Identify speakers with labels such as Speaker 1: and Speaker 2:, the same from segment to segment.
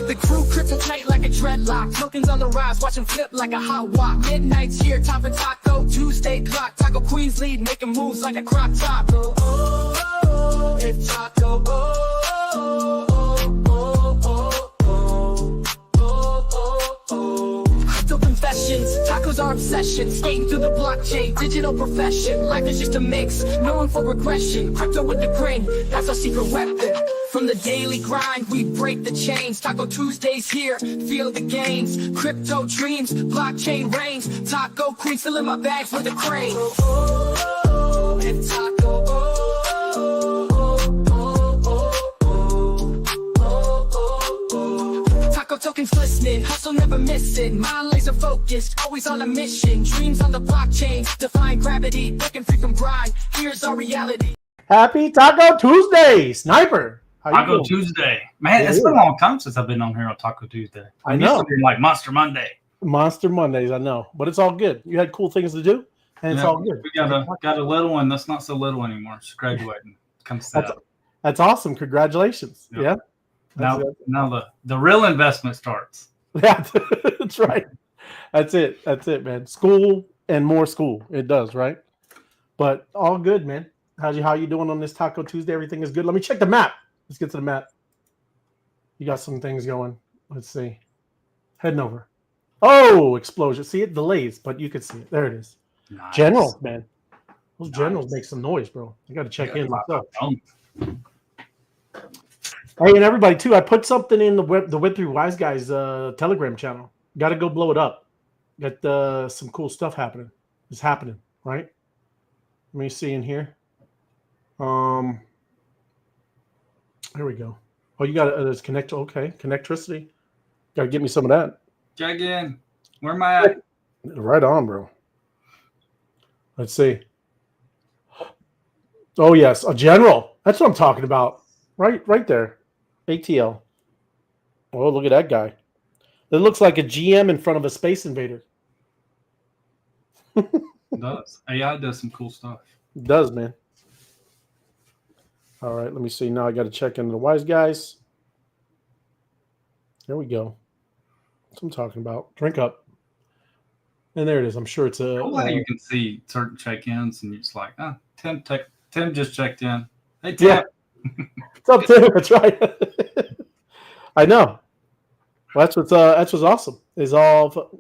Speaker 1: The crew crippled tight like a dreadlock. Tokens on the rise, watch them flip like a hot walk. Midnight's here, top of Taco Tuesday clock. Taco Queens lead, making moves like a crop top. Oh, oh, oh, it's Taco. Oh, oh, oh, oh, oh, oh, oh, oh. Crypto confessions, tacos are obsession. Skating through the blockchain, digital profession. Life is just a mix, known for regression. Crypto with the grain, that's our secret weapon. From the daily grind, we break the chains. Taco Tuesdays here, feel the gains. Crypto dreams, blockchain reigns. Taco Queen still in my bag for the crane. Oh, oh, oh, it's Taco. Oh, oh, oh, oh, oh, oh, oh, oh. Taco tokens listening, hustle never missing. Mind laser focused, always on a mission. Dreams on the blockchain, defying gravity. Breaking free from grind, here's our reality.
Speaker 2: Happy Taco Tuesday, Sniper.
Speaker 3: Taco Tuesday. Man, it's been a long time since I've been on here on Taco Tuesday.
Speaker 2: I know.
Speaker 3: Used to be like Monster Monday.
Speaker 2: Monster Mondays, I know. But it's all good. You had cool things to do, and it's all good.
Speaker 3: We got a little one that's not so little anymore. She's graduating.
Speaker 2: That's awesome. Congratulations.
Speaker 3: Yep. Yeah. Now the real investment starts.
Speaker 2: Yeah, that's right. That's it. That's it, man. School and more school. It does, right? But all good, man. How you doing on this Taco Tuesday? Everything is good. Let me check the map. Let's get to the map. You got some things going. Let's see. Heading over. Oh, explosion. See, it delays, but you can see it. There it is. Nice. Generals, man. Those generals make some noise, bro. You got to check in myself. Hey, and everybody, too. I put something in the Web3 Wise Guys Telegram channel. Got to go blow it up. Got some cool stuff happening. It's happening, right? Let me see in here. There we go. Oh, you got there's connect. Okay, connectricity. Got to get me some of that.
Speaker 3: Check in. Where am I at?
Speaker 2: Right on, bro. Let's see. Oh yes, a general. That's what I'm talking about. Right there. ATL. Oh, look at that guy. That looks like a GM in front of a Space Invader.
Speaker 3: It does. AI does some cool stuff.
Speaker 2: It does, man. All right, let me see. Now I got to check into the Wise Guys. There we go. That's what I'm talking about. Drink up. And there it is. I'm sure it's a...
Speaker 3: you can see certain check-ins, and it's like, Tim just checked in. Hey, Tim. Yeah.
Speaker 2: What's up, Tim? That's right. I know. Well, that's what's awesome. Is all,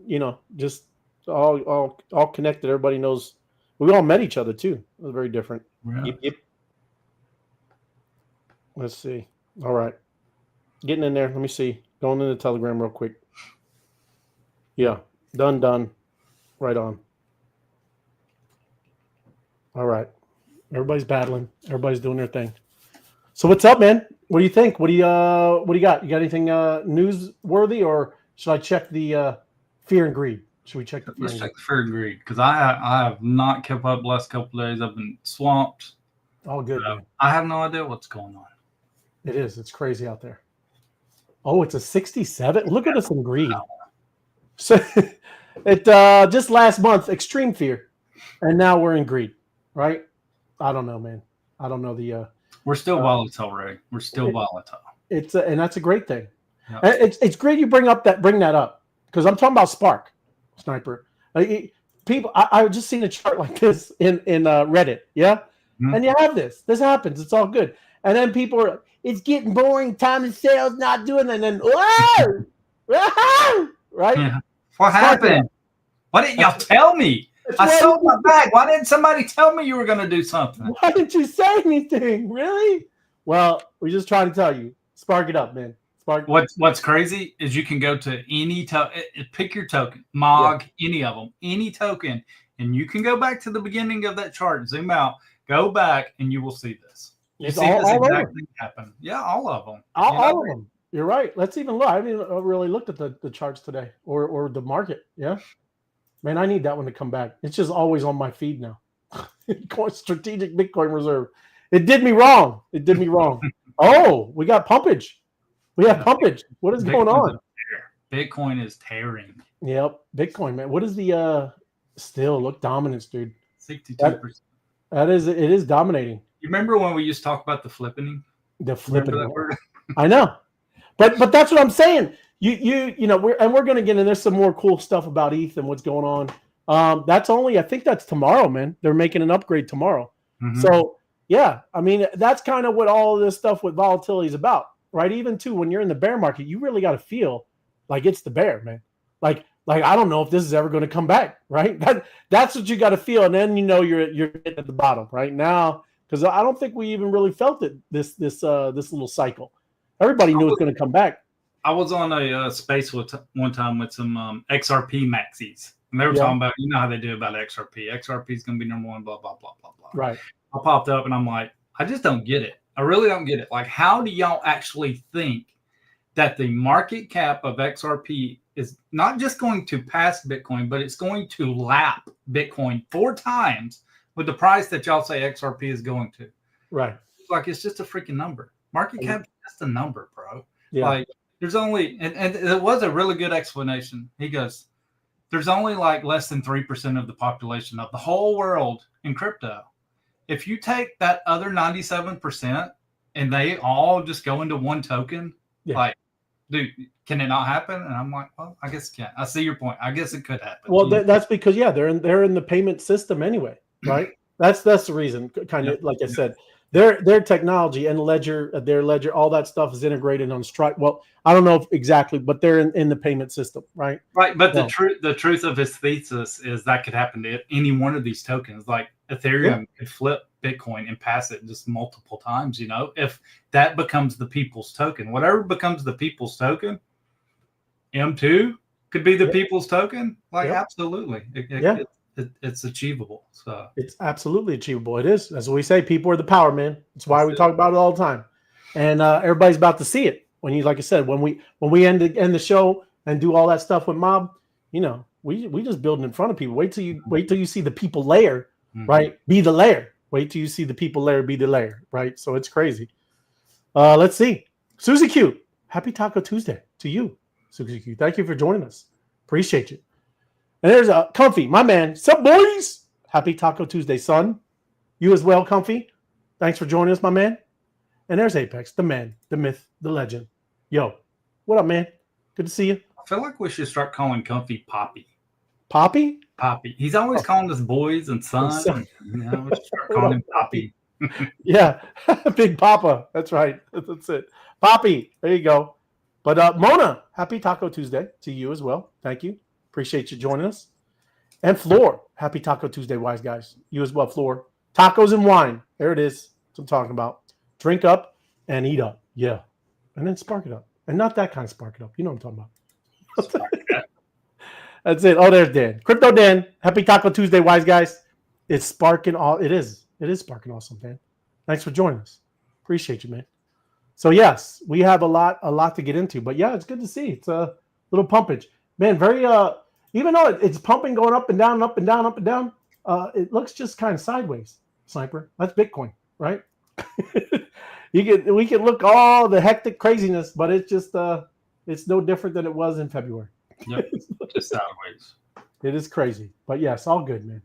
Speaker 2: just all connected. Everybody knows. We all met each other, too. It was very different.
Speaker 3: Yeah.
Speaker 2: Yep. Let's see. All right. Getting in there. Let me see. Going into Telegram real quick. Yeah. Done. Right on. All right. Everybody's battling. Everybody's doing their thing. So what's up, man? What do you think? What do you got? You got anything newsworthy, or should I check the fear and greed? Should we check the fear?
Speaker 3: Let's check the fear and greed, because I have not kept up the last couple of days. I've been swamped.
Speaker 2: All good.
Speaker 3: I have no idea what's going on.
Speaker 2: It is. It's crazy out there. Oh, it's a 67. Look at us in greed. So it just last month, extreme fear, and now we're in greed, right? I don't know, man. I don't know the.
Speaker 3: We're still volatile, Ray. We're still volatile.
Speaker 2: It's and that's a great thing.
Speaker 3: Yep.
Speaker 2: It's great you bring that up, because I'm talking about Spark, Sniper. People, I just seen a chart like this in Reddit, yeah, and you have this. This happens. It's all good, and then people are. It's getting boring. Time and sales not doing it. And then, whoa! Right?
Speaker 3: Yeah. What happened? Why didn't y'all tell me? I sold my bag. Why didn't somebody tell me you were going to do something?
Speaker 2: Why didn't you say anything? Really? Well, we're just trying to tell you. Spark it up, man.
Speaker 3: What's crazy is you can go to any pick your token, MOG, any of them, any token, and you can go back to the beginning of that chart, zoom out, go back, and you will see this. You see this exact thing happen. Yeah, all of them.
Speaker 2: All of them. You're right. Let's even look. I haven't really looked at the charts today or the market. Yeah. Man, I need that one to come back. It's just always on my feed now. Strategic Bitcoin reserve. It did me wrong. Oh, we got pumpage. We have pumpage. What is going on?
Speaker 3: Bitcoin is tearing.
Speaker 2: Yep. Bitcoin, man. What is the still look dominance, dude?
Speaker 3: 62%.
Speaker 2: It is dominating.
Speaker 3: You remember when we used to talk about the flipping?
Speaker 2: The flipping. I know. But that's what I'm saying. You know, we're gonna get in. There's some more cool stuff about ETH and what's going on. That's only, I think that's tomorrow, man. They're making an upgrade tomorrow.
Speaker 3: Mm-hmm.
Speaker 2: So yeah, I mean, that's kind of what all of this stuff with volatility is about, right? Even too, when you're in the bear market, you really got to feel like it's the bear, man. Like I don't know if this is ever going to come back, right? That's what you got to feel, and then you know you're at the bottom right now, because I don't think we even really felt it this little cycle. Everybody knew it's going to come back.
Speaker 3: I was on a space one time with some XRP maxis, and they were talking about, you know how they do about XRP. XRP is going to be number one, blah blah blah blah blah.
Speaker 2: Right.
Speaker 3: I popped up and I'm like, I just don't get it. I really don't get it. Like, how do y'all actually think that the market cap of XRP is not just going to pass Bitcoin, but it's going to lap Bitcoin 4 times with the price that y'all say XRP is going to?
Speaker 2: Right.
Speaker 3: Like, it's just a freaking number. Market cap is just a number, bro.
Speaker 2: Yeah.
Speaker 3: Like, there's only, and it was a really good explanation. He goes, there's only like less than 3% of the population of the whole world in crypto. If you take that other 97% and they all just go into one token, like, dude, can it not happen? And I'm like, well, I guess it can. I see your point. I guess it could happen.
Speaker 2: Well, that's because they're in the payment system anyway, right? That's the reason. Kind of like I said, their technology and their ledger, all that stuff is integrated on Stripe. Well, I don't know if exactly, but they're in the payment system, right?
Speaker 3: Right. But the truth of his thesis is that could happen to any one of these tokens. Like Ethereum could flip Bitcoin and pass it just multiple times, you know, if that becomes the people's token. Whatever becomes the people's token, M2 could be the people's token. Like, absolutely. It's achievable. So
Speaker 2: it's absolutely achievable. It is. That's what we say. People are the power, man. That's why we talk about it all the time. And everybody's about to see it. When you, like I said, when we end the show and do all that stuff with Mob, you know, we just building in front of people. Wait till you see the people layer, right? Be the layer. Wait till you see the people layer, be the layer, right? So it's crazy. Let's see. Susie Q, happy Taco Tuesday to you, Susie Q. Thank you for joining us. Appreciate you. And there's a Comfy, my man. Sup, boys? Happy Taco Tuesday, son. You as well, Comfy. Thanks for joining us, my man. And there's Apex, the man, the myth, the legend. Yo, what up, man? Good to see you.
Speaker 3: I feel like we should start calling Comfy Poppy.
Speaker 2: Poppy?
Speaker 3: Poppy. He's always calling us boys and sons. You know, we should start calling him Poppy.
Speaker 2: Yeah, Big Papa. That's right. That's it. Poppy. There you go. But Mona, happy Taco Tuesday to you as well. Thank you. Appreciate you joining us. And Floor, happy Taco Tuesday, wise guys. You as well, Floor. Tacos and wine. There it is. That's what I'm talking about. Drink up and eat up. Yeah. And then spark it up. And not that kind of spark it up. You know what I'm talking about. That's it. Oh, there's Dan. Crypto Dan. Happy Taco Tuesday, wise guys. It's sparking all. It is sparking awesome, man. Thanks for joining us. Appreciate you, man. So yes, we have a lot to get into. But yeah, it's good to see. It's a little pumpage. Man, very even though it's pumping, going up and down, up and down, up and down, it looks just kind of sideways, Sniper. That's Bitcoin, right? We can look all the hectic craziness, but it's just it's no different than it was in February.
Speaker 3: Yep, just sideways.
Speaker 2: It is crazy, but yes, all good, man.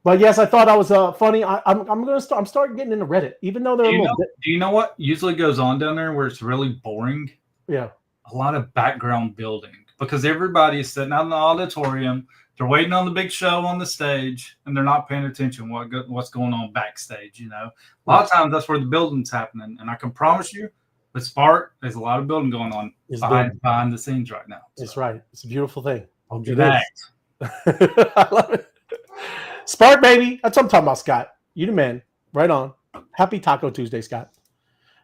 Speaker 2: But yes, I thought I was funny. I'm starting getting into Reddit, even though they're
Speaker 3: do you know what usually goes on down there where it's really boring?
Speaker 2: Yeah,
Speaker 3: a lot of background building. Because everybody is sitting out in the auditorium, they're waiting on the big show on the stage, and they're not paying attention what's going on backstage. You know, a lot of times that's where the building's happening, and I can promise you, with Spark, there's a lot of building going on behind the scenes right now.
Speaker 2: So. That's right. It's a beautiful thing.
Speaker 3: I'll do that.
Speaker 2: I love it. Spark, baby. That's what I'm talking about, Scott. You the man. Right on. Happy Taco Tuesday, Scott,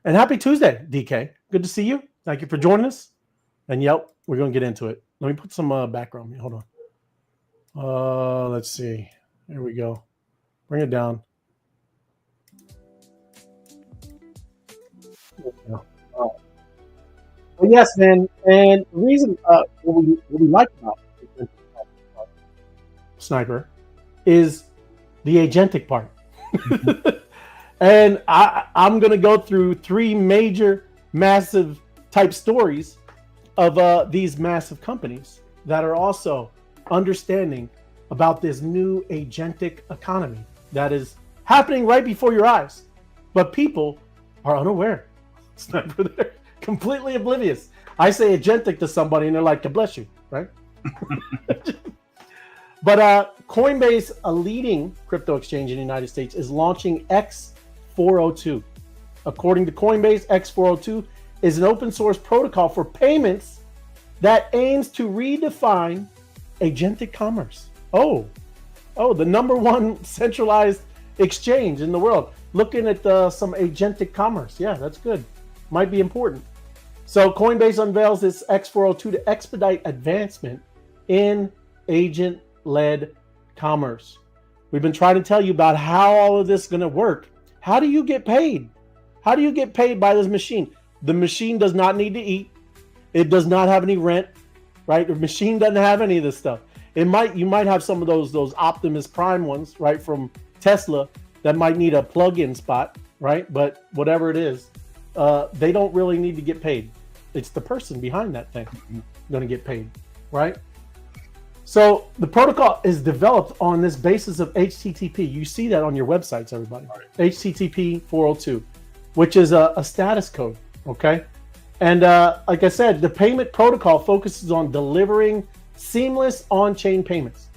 Speaker 2: and happy Tuesday, DK. Good to see you. Thank you for joining us. And yep, we're going to get into it. Let me put some background here. Hold on. Let's see. There we go. Bring it down. Well, yes, man. And the reason what we like about Sniper is the agentic part. And I'm going to go through 3 major, massive type stories of these massive companies that are also understanding about this new agentic economy that is happening right before your eyes, but people are unaware. Sniper there, completely oblivious. I say agentic to somebody and they're like, "God bless you," right? But Coinbase, a leading crypto exchange in the United States, is launching X402. According to Coinbase, X402 is an open source protocol for payments that aims to redefine agentic commerce. Oh, the number one centralized exchange in the world. Looking at some agentic commerce. Yeah, that's good. Might be important. So Coinbase unveils this X402 to expedite advancement in agent-led commerce. We've been trying to tell you about how all of this is going to work. How do you get paid? How do you get paid by this machine? The machine does not need to eat. It does not have any rent, right? The machine doesn't have any of this stuff. You might have some of those Optimus Prime ones, right, from Tesla that might need a plug-in spot, right? But whatever it is, they don't really need to get paid. It's the person behind that thing going to get paid, right? So the protocol is developed on this basis of HTTP. You see that on your websites, everybody. Right. HTTP 402, which is a status code, okay? And like I said, the payment protocol focuses on delivering seamless on-chain payments.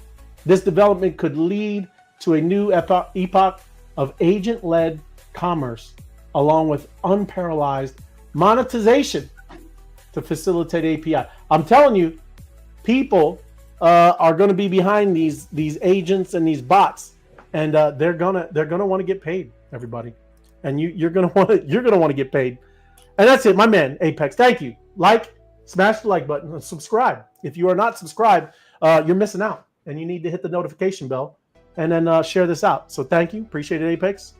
Speaker 2: This development could lead to a new epoch of agent-led commerce, along with unparalleled monetization to facilitate API. I'm telling you, people are going to be behind these agents and these bots, and they're gonna want to get paid, everybody, and you're gonna want to get paid. And that's it, my man, Apex. Thank you. Like, smash the like button, and subscribe. If you are not subscribed, you're missing out, and you need to hit the notification bell, and then share this out. So thank you, appreciate it, Apex.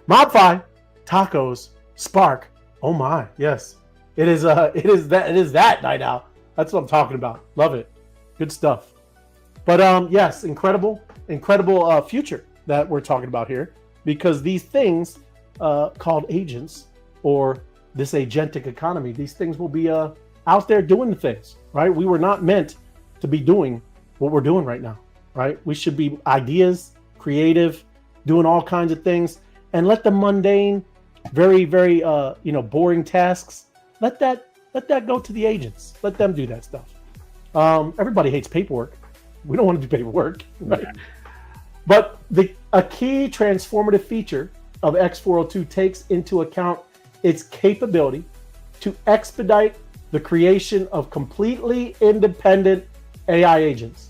Speaker 2: MOBFI, tacos, Spark. Oh my, yes, it is that night out. That's what I'm talking about. Love it, good stuff. But yes, incredible future that we're talking about here, because these things called agents, or this agentic economy, these things will be out there doing the things, right? We were not meant to be doing what we're doing right now, right? We should be ideas, creative, doing all kinds of things, and let the mundane, very, very boring tasks, let that go to the agents. Let them do that stuff. Everybody hates paperwork. We don't want to do paperwork, right? Yeah. But a key transformative feature of X402 takes into account its capability to expedite the creation of completely independent AI agents.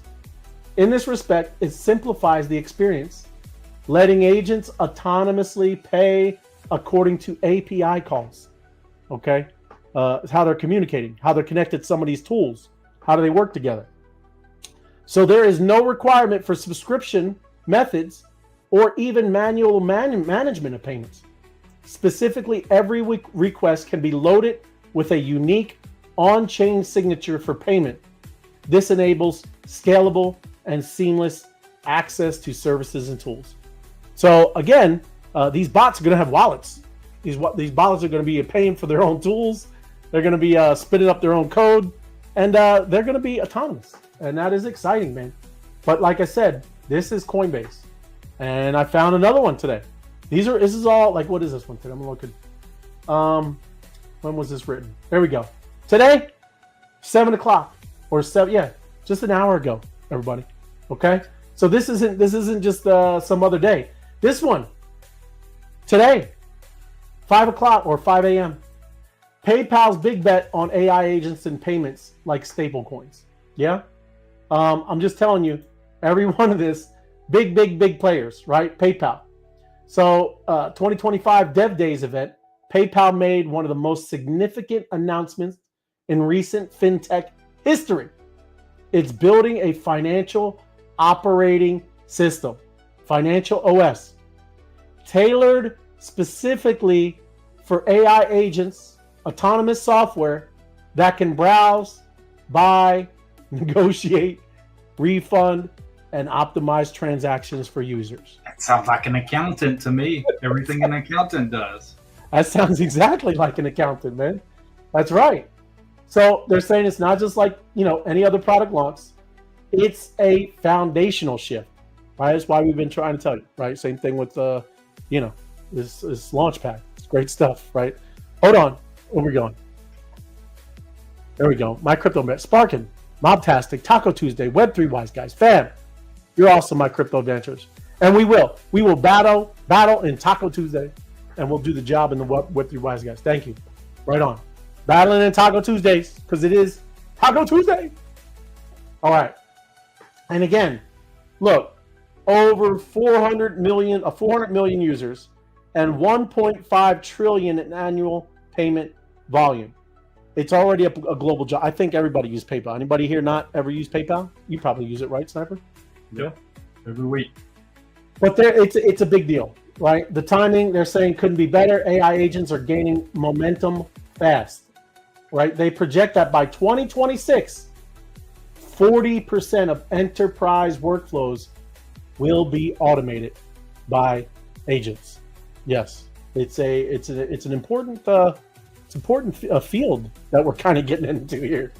Speaker 2: In this respect, it simplifies the experience, letting agents autonomously pay according to API calls. Okay, how they're communicating, how they're connected to some of these tools, how do they work together. So there is no requirement for subscription methods or even manual management of payments. Specifically, every request can be loaded with a unique on-chain signature for payment. This enables scalable and seamless access to services and tools. So again, these bots are going to have wallets. These bots are going to be paying for their own tools. They're going to be spinning up their own code, and they're going to be autonomous. And that is exciting, man. But like I said, this is Coinbase, and I found another one today. This is all like, what is this one today? I'm looking. When was this written? There we go. Today, 7 o'clock or 7. Yeah, just an hour ago, everybody. Okay. So this isn't just some other day. This one today, 5 o'clock or 5 a.m. PayPal's big bet on AI agents and payments like stablecoins. Yeah. I'm just telling you, every one of this, big players, right? PayPal. So 2025 Dev Days event, PayPal made one of the most significant announcements in recent fintech history. It's building a financial operating system, financial OS, tailored specifically for AI agents, autonomous software that can browse, buy, negotiate, refund, and optimize transactions for users.
Speaker 3: That sounds like an accountant to me. Everything an accountant does.
Speaker 2: That sounds exactly like an accountant, man. That's right. So they're saying it's not just like, any other product launch. It's a foundational shift, right? That's why we've been trying to tell you, right? Same thing with, this Launchpad. It's great stuff, right? Hold on. Where we going? There we go. My crypto bet. Sparkin, Mobtastic, Taco Tuesday, Web3 Wise Guys. Fam, you're awesome, my crypto adventures. And we will battle in Taco Tuesday, and we'll do the job in the Web3 Wise Guys. Thank you. Right on. Battling in Taco Tuesdays, because it is Taco Tuesday. All right. And again, look, over 400 million users and 1.5 trillion in annual payment volume. It's already a global job. I think everybody uses PayPal. Anybody here not ever use PayPal? You probably use it, right, Sniper?
Speaker 3: Yeah, every week.
Speaker 2: But it's a big deal, right? The timing, they're saying, couldn't be better. AI agents are gaining momentum fast, right? They project that by 2026, 40% of enterprise workflows will be automated by agents. Yes, it's an important field that we're kind of getting into here.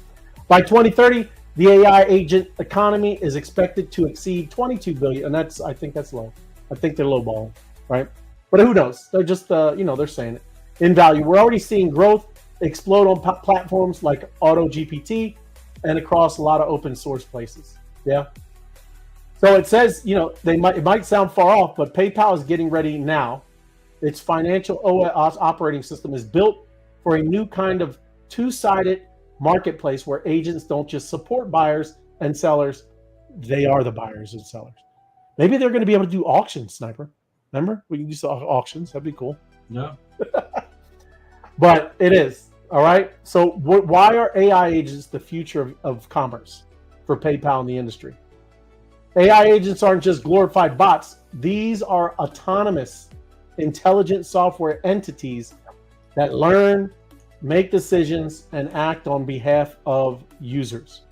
Speaker 2: By 2030, the AI agent economy is expected to exceed 22 billion, and I think that's low. I think they're lowballing, right? But who knows? They're just they're saying it in value. We're already seeing growth explode on platforms like AutoGPT and across a lot of open source places. Yeah. So it says, it might sound far off, but PayPal is getting ready now. Its financial OS operating system is built for a new kind of two-sided marketplace where agents don't just support buyers and sellers, they are the buyers and sellers. Maybe they're going to be able to do auctions, Sniper. Remember? We can do auctions. That'd be cool.
Speaker 3: Yeah.
Speaker 2: But it is. All right. So why are AI agents the future of commerce for PayPal in the industry? AI agents aren't just glorified bots. These are autonomous, intelligent software entities that learn, make decisions, and act on behalf of users.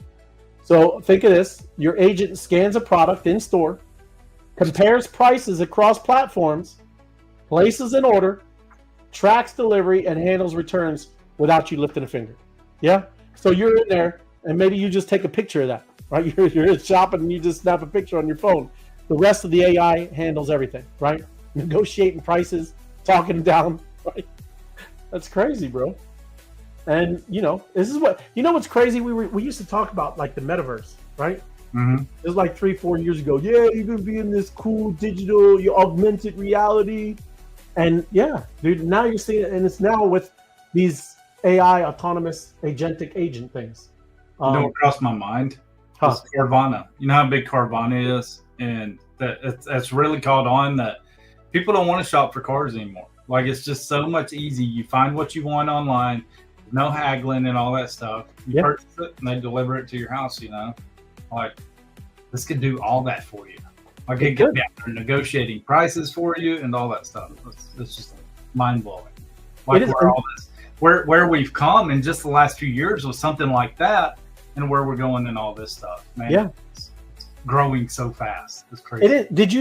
Speaker 2: So think of this. Your agent scans a product in store, compares prices across platforms, places an order, tracks delivery, and handles returns without you lifting a finger. Yeah? So you're in there, and maybe you just take a picture of that, right? You're shopping, and you just snap a picture on your phone. The rest of the AI handles everything, right? Negotiating prices, talking down, right? That's crazy, bro. And, this is what's crazy? We used to talk about, like, the metaverse, right?
Speaker 3: Mm-hmm.
Speaker 2: It was like 3-4 years ago. Yeah, you're going to be in this cool digital, augmented reality. And, yeah, dude, now you're seeing it, and it's now with these AI autonomous agentic agent things.
Speaker 3: You know what crossed my mind? It's Carvana. You know how big Carvana is? And that's really caught on that people don't want to shop for cars anymore. Like, it's just so much easy. You find what you want online, no haggling and all that stuff. You purchase it, and they deliver it to your house, Like, this could do all that for you. Like, it could be out there negotiating prices for you and all that stuff. It's just mind-blowing. Like, where we've come in just the last few years with something like that, and where we're going in all this stuff, man.
Speaker 2: Yeah.
Speaker 3: It's growing so fast. It's crazy.
Speaker 2: It is. Did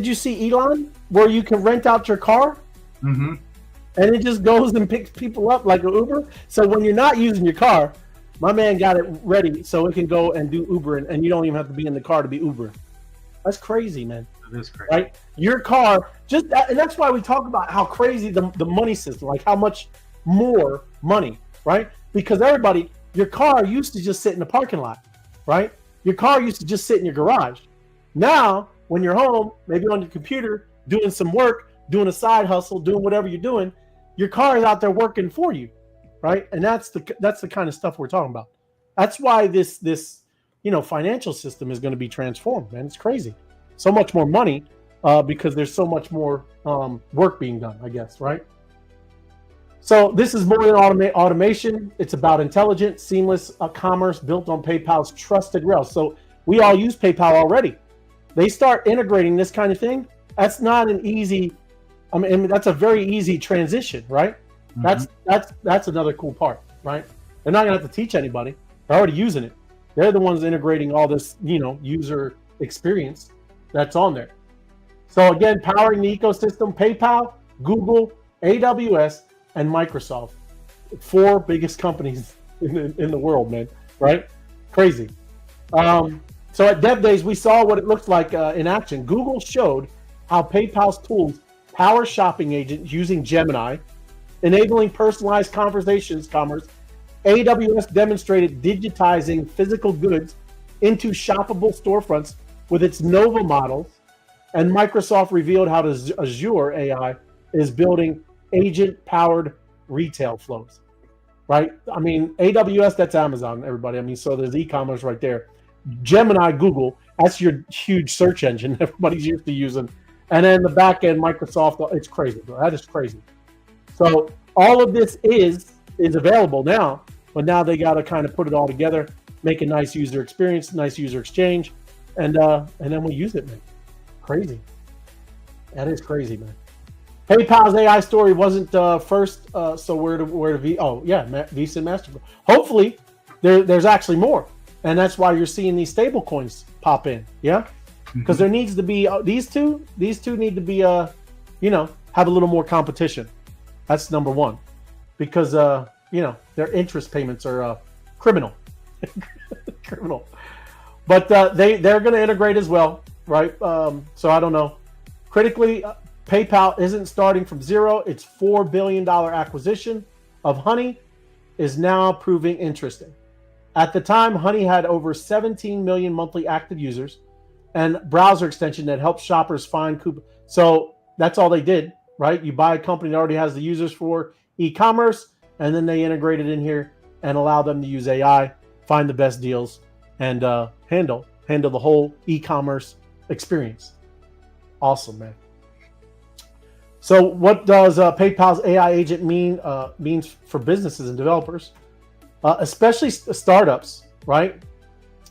Speaker 2: you see Elon, where you can rent out your car?
Speaker 3: Mm-hmm.
Speaker 2: And it just goes and picks people up like an Uber. So when you're not using your car, my man got it ready so it can go and do Uber, and you don't even have to be in the car to be Uber. That's crazy, man.
Speaker 3: It is crazy.
Speaker 2: Right? Your car, and that's why we talk about how crazy the money system, like how much more money, right? Because your car used to just sit in the parking lot, right? Your car used to just sit in your garage. Now, when you're home, maybe on your computer, doing some work, doing a side hustle, doing whatever you're doing, your car is out there working for you, right? And that's the kind of stuff we're talking about. That's why this financial system is going to be transformed, man. It's crazy. So much more money because there's so much more work being done, I guess, right? So this is more than automation. It's about intelligent, seamless commerce built on PayPal's trusted rails. So we all use PayPal already. They start integrating this kind of thing. That's not an easy. That's a very easy transition, right? Mm-hmm. That's another cool part, right? They're not gonna have to teach anybody. They're already using it. They're the ones integrating all this, user experience that's on there. So again, powering the ecosystem: PayPal, Google, AWS, and Microsoft. 4 biggest companies in the world, man. Right? Crazy. So at Dev Days, we saw what it looks like in action. Google showed how PayPal's tools power shopping agents using Gemini, enabling personalized conversations commerce AWS demonstrated digitizing physical goods into shoppable storefronts with its Nova models, and Microsoft revealed how Azure AI is building agent-powered retail flows. Right? I mean, AWS, that's Amazon, everybody. I mean, so there's e-commerce right there. Gemini, Google, that's your huge search engine everybody's used to using. And then the back end, Microsoft, it's crazy, bro. That is crazy. So all of this is available now, but now they got to kind of put it all together, make a nice user experience, nice user exchange, and then we use it, man. Crazy. That is crazy, man. PayPal's AI story wasn't first, so where to Visa and MasterCard. Hopefully, there's actually more, and that's why you're seeing these stable coins pop in, yeah, because there needs to be these two need to be have a little more competition. That's number one, because their interest payments are criminal, criminal, but they're going to integrate as well, right? So I don't know. Critically, PayPal isn't starting from zero. Its $4 billion acquisition of Honey is now proving interesting. At the time, Honey had over 17 million monthly active users and browser extension that helps shoppers find coupons. So that's all they did, right? You buy a company that already has the users for e-commerce, and then they integrate it in here and allow them to use AI, find the best deals, and handle the whole e-commerce experience. Awesome, man. So what does PayPal's AI agent means for businesses and developers, especially startups, right?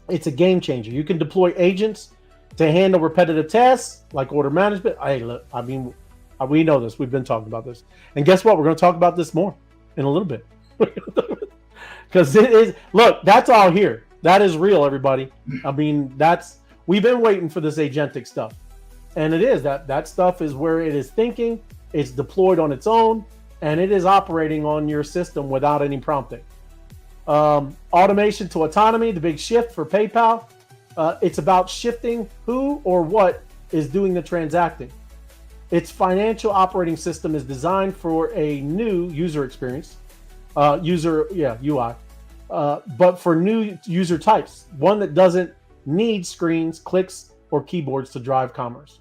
Speaker 2: It's a game changer. You can deploy agents to handle repetitive tasks like order management. Hey, look, I mean, we know this. We've been talking about this. And guess what? We're going to talk about this more in a little bit. Because it is, look, that's all here. That is real, everybody. I mean, we've been waiting for this agentic stuff. And it is that stuff is where it is thinking, it's deployed on its own, and it is operating on your system without any prompting. Automation to autonomy, the big shift for PayPal. It's about shifting who or what is doing the transacting. Its financial operating system is designed for a new user experience, UI, but for new user types, one that doesn't need screens, clicks, or keyboards to drive commerce.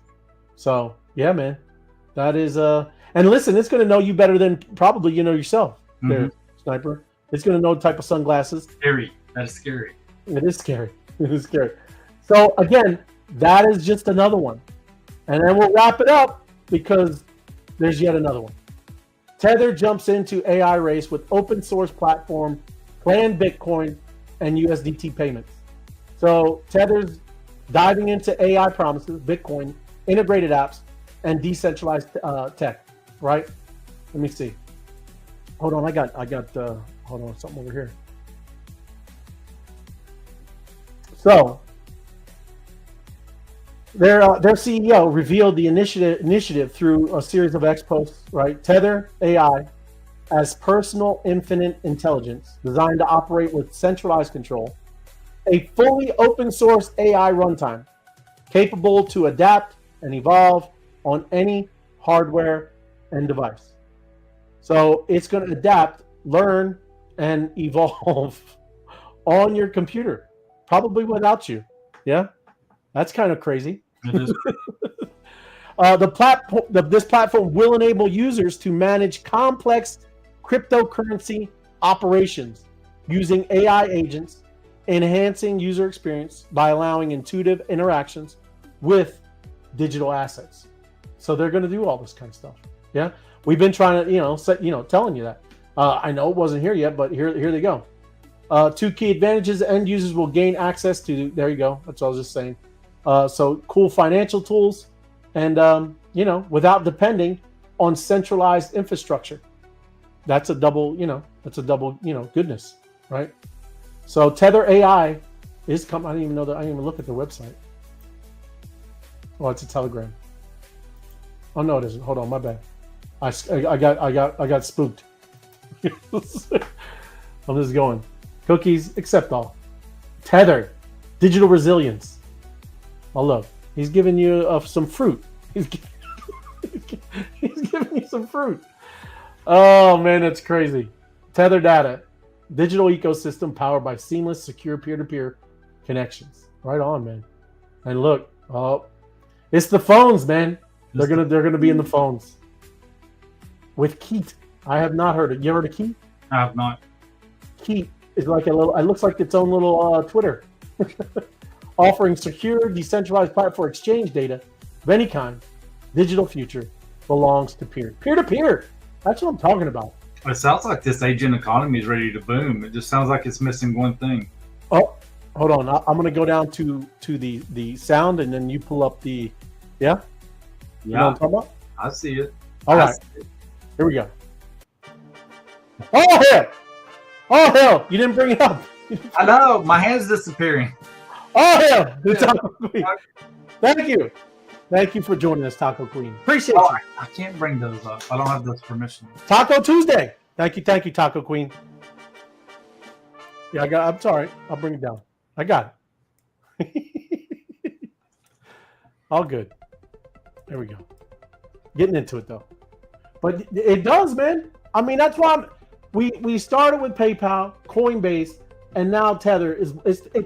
Speaker 2: So yeah, man, that is and listen, it's going to know you better than probably you know yourself. There, Sniper. It's going to know the type of sunglasses.
Speaker 3: Scary. That is scary.
Speaker 2: It is scary. It is scary. So again, that is just another one, and then we'll wrap it up because there's yet another one. Tether jumps into AI race with open source platform, planned Bitcoin, and USDT payments. So Tether's diving into AI promises, Bitcoin, integrated apps, and decentralized tech, right? Let me see. Hold on, I got hold on, something over here. So their CEO revealed the initiative through a series of X posts, right? Tether AI as personal infinite intelligence designed to operate with centralized control, a fully open source AI runtime capable to adapt and evolve on any hardware and device. So it's going to adapt, learn, and evolve on your computer, probably without you. Yeah, that's kind of crazy.
Speaker 3: It is.
Speaker 2: This platform will enable users to manage complex cryptocurrency operations using AI agents, enhancing user experience by allowing intuitive interactions with digital assets. So they're going to do all this kind of stuff. Yeah, we've been trying to, telling you that. I know it wasn't here yet, but here they go. Two key advantages: end users will gain access to. There you go. That's what I was just saying. So cool financial tools, and without depending on centralized infrastructure. That's a double, goodness, right? So Tether AI is coming. I didn't even know that. I didn't even look at the website. Oh, it's a Telegram. Oh no, it isn't. Hold on, my bad. I got spooked. I'm just going. Cookies, accept all. Tether, digital resilience. Oh look, he's giving you some fruit. He's giving you some fruit. Oh man, that's crazy. Tether data. digital ecosystem powered by seamless, secure peer-to-peer connections. Right on, man. And look, it's the phones, man. They're gonna be in the phones with Keat. I have not heard it. You heard of Keat?
Speaker 3: I have not.
Speaker 2: Keat is like a little. It looks like its own little Twitter, offering secure, decentralized platform for exchange data of any kind. Digital future belongs to peer-to-peer. That's what I'm talking about.
Speaker 3: It sounds like this agent economy is ready to boom. It just sounds like it's missing one thing.
Speaker 2: Oh, hold on. I'm going to go down to the sound, and then you pull up the, yeah? You know what I'm talking about?
Speaker 3: I see it.
Speaker 2: All right. Here we go. Oh, hell. Oh, hell. You didn't bring it up.
Speaker 3: I know. My hand's disappearing.
Speaker 2: Oh, hell. The Taco Queen. Thank you. Thank you for joining us, Taco Queen. Appreciate you.
Speaker 3: I can't bring those up. I don't have those permissions.
Speaker 2: Taco Tuesday. Thank you, Taco Queen. Yeah, I'm sorry. I'll bring it down. I got it. All good. There we go. Getting into it though, but it does, man. I mean, that's why we started with PayPal, Coinbase, and now Tether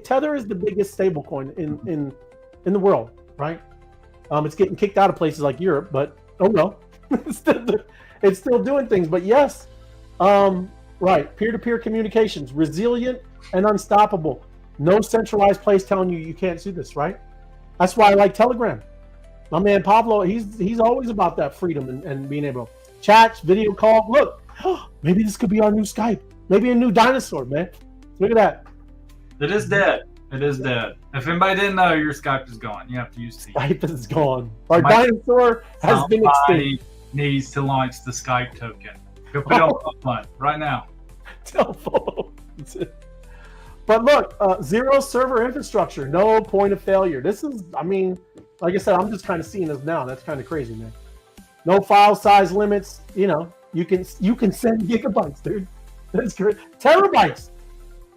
Speaker 2: Tether is the biggest stable coin in the world, right? It's getting kicked out of places like Europe, but oh no, it's still doing things. But yes, right, peer-to-peer communications, resilient and unstoppable. No centralized place telling you can't do this, right? That's why I like Telegram. My man Pablo, he's always about that freedom and being able to chat, video call. Look, maybe this could be our new Skype. Maybe a new dinosaur, man. Look at that.
Speaker 3: It is dead. It is dead. If anybody didn't know, your Skype is gone. You have to use Teams.
Speaker 2: Skype is gone. Our dinosaur has been extinct.
Speaker 3: Needs to launch the Skype token. Go put it on fund right now.
Speaker 2: Telephone. But look, zero server infrastructure, no point of failure. This is, I mean, like I said, I'm just kind of seeing this now. That's kind of crazy, man. No file size limits. You know, you can send gigabytes, dude. That's great. Terabytes.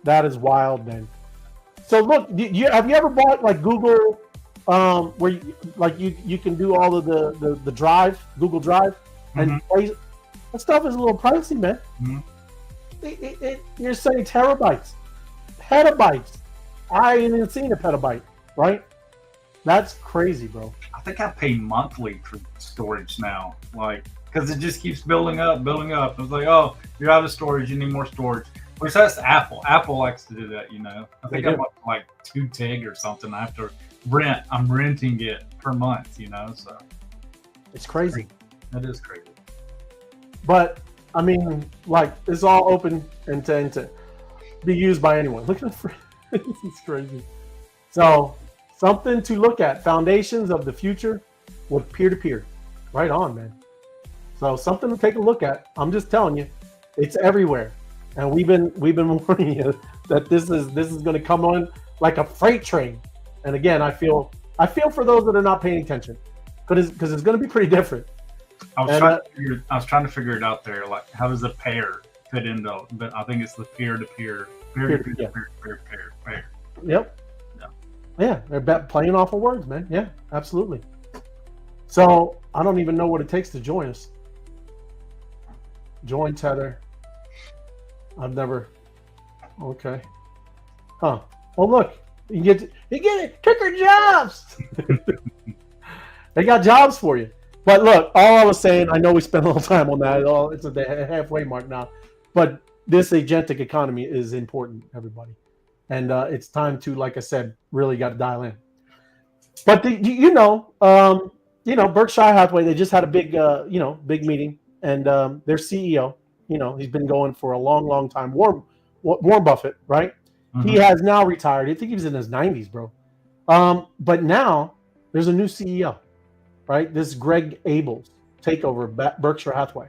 Speaker 2: That is wild, man. So look, have you ever bought like Google, where you can do all of the Drive, Google Drive, and that stuff is a little pricey, man. You're saying terabytes, petabytes. I ain't even seen a petabyte, right? That's crazy, bro.
Speaker 3: I think I pay monthly for storage now, like, because it just keeps building up. It's like, oh, you're out of storage, you need more storage. Which that's Apple. Apple likes to do that, you know. I think I'm up to like 2 TB or something. I have to rent. I'm renting it per month, you know. So
Speaker 2: it's crazy.
Speaker 3: That is crazy.
Speaker 2: But I mean, like, it's all open and to be used by anyone. Look at this is crazy. So something to look at. Foundations of the future with peer-to-peer. Right on, man. So something to take a look at. I'm just telling you, it's everywhere. And we've been warning you that this is going to come on like a freight train. And again, I feel for those that are not paying attention, because it's going to be pretty different.
Speaker 3: I was trying to figure it out there. Like, how does the pair fit into? But I think it's the peer-to-peer.
Speaker 2: Yep. Yeah, they're playing off of words, man. Yeah, absolutely. So I don't even know what it takes to join us. Join Tether. I've never. Okay. Huh. Well, look, you get it. Kicker jobs. They got jobs for you. But look, all I was saying, I know we spent a little time on that. It's at the halfway mark now. But this agentic economy is important, everybody. And it's time to, like I said, really got to dial in. But Berkshire Hathaway, they just had a big meeting, and their CEO, he's been going for a long, long time. Warren Buffett, right? Mm-hmm. He has now retired. I think he was in his 90s, bro. But now there's a new CEO, right? This Greg Abel's takeover of Berkshire Hathaway.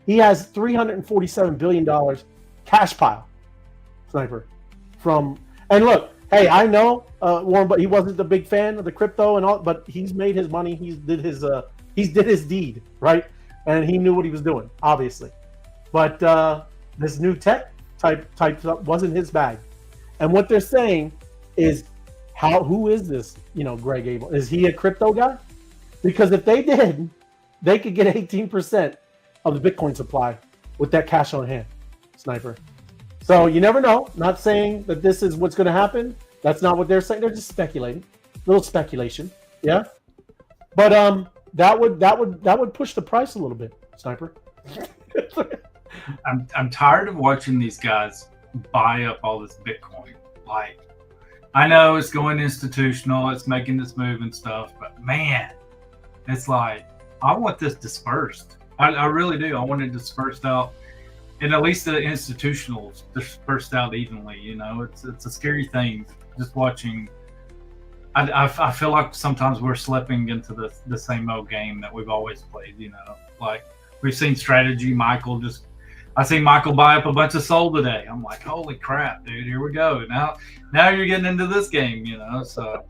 Speaker 2: He has $347 billion cash pile, Sniper. And look, hey, I know Warren, but he wasn't the big fan of the crypto and all, but he's made his money. He did his deed, right? And he knew what he was doing, obviously. But this new tech type stuff wasn't his bag. And what they're saying is, who is this? Greg Abel, is he a crypto guy? Because if they did, they could get 18% of the Bitcoin supply with that cash on hand, Sniper. So you never know. Not saying that this is what's going to happen. That's not what they're saying. They're just speculating. A little speculation. Yeah. But that would push the price a little bit, Sniper.
Speaker 3: I'm tired of watching these guys buy up all this Bitcoin. Like, I know it's going institutional, it's making this move and stuff, but man, it's like, I want this dispersed. I really do. I want it dispersed out, and at least the institutionals dispersed out evenly. You know, it's a scary thing just watching. I feel like sometimes we're slipping into the same old game that we've always played. You know, like we've seen strategy. I seen Michael buy up a bunch of Sol today. I'm like, holy crap, dude! Here we go. Now you're getting into this game. You know, so.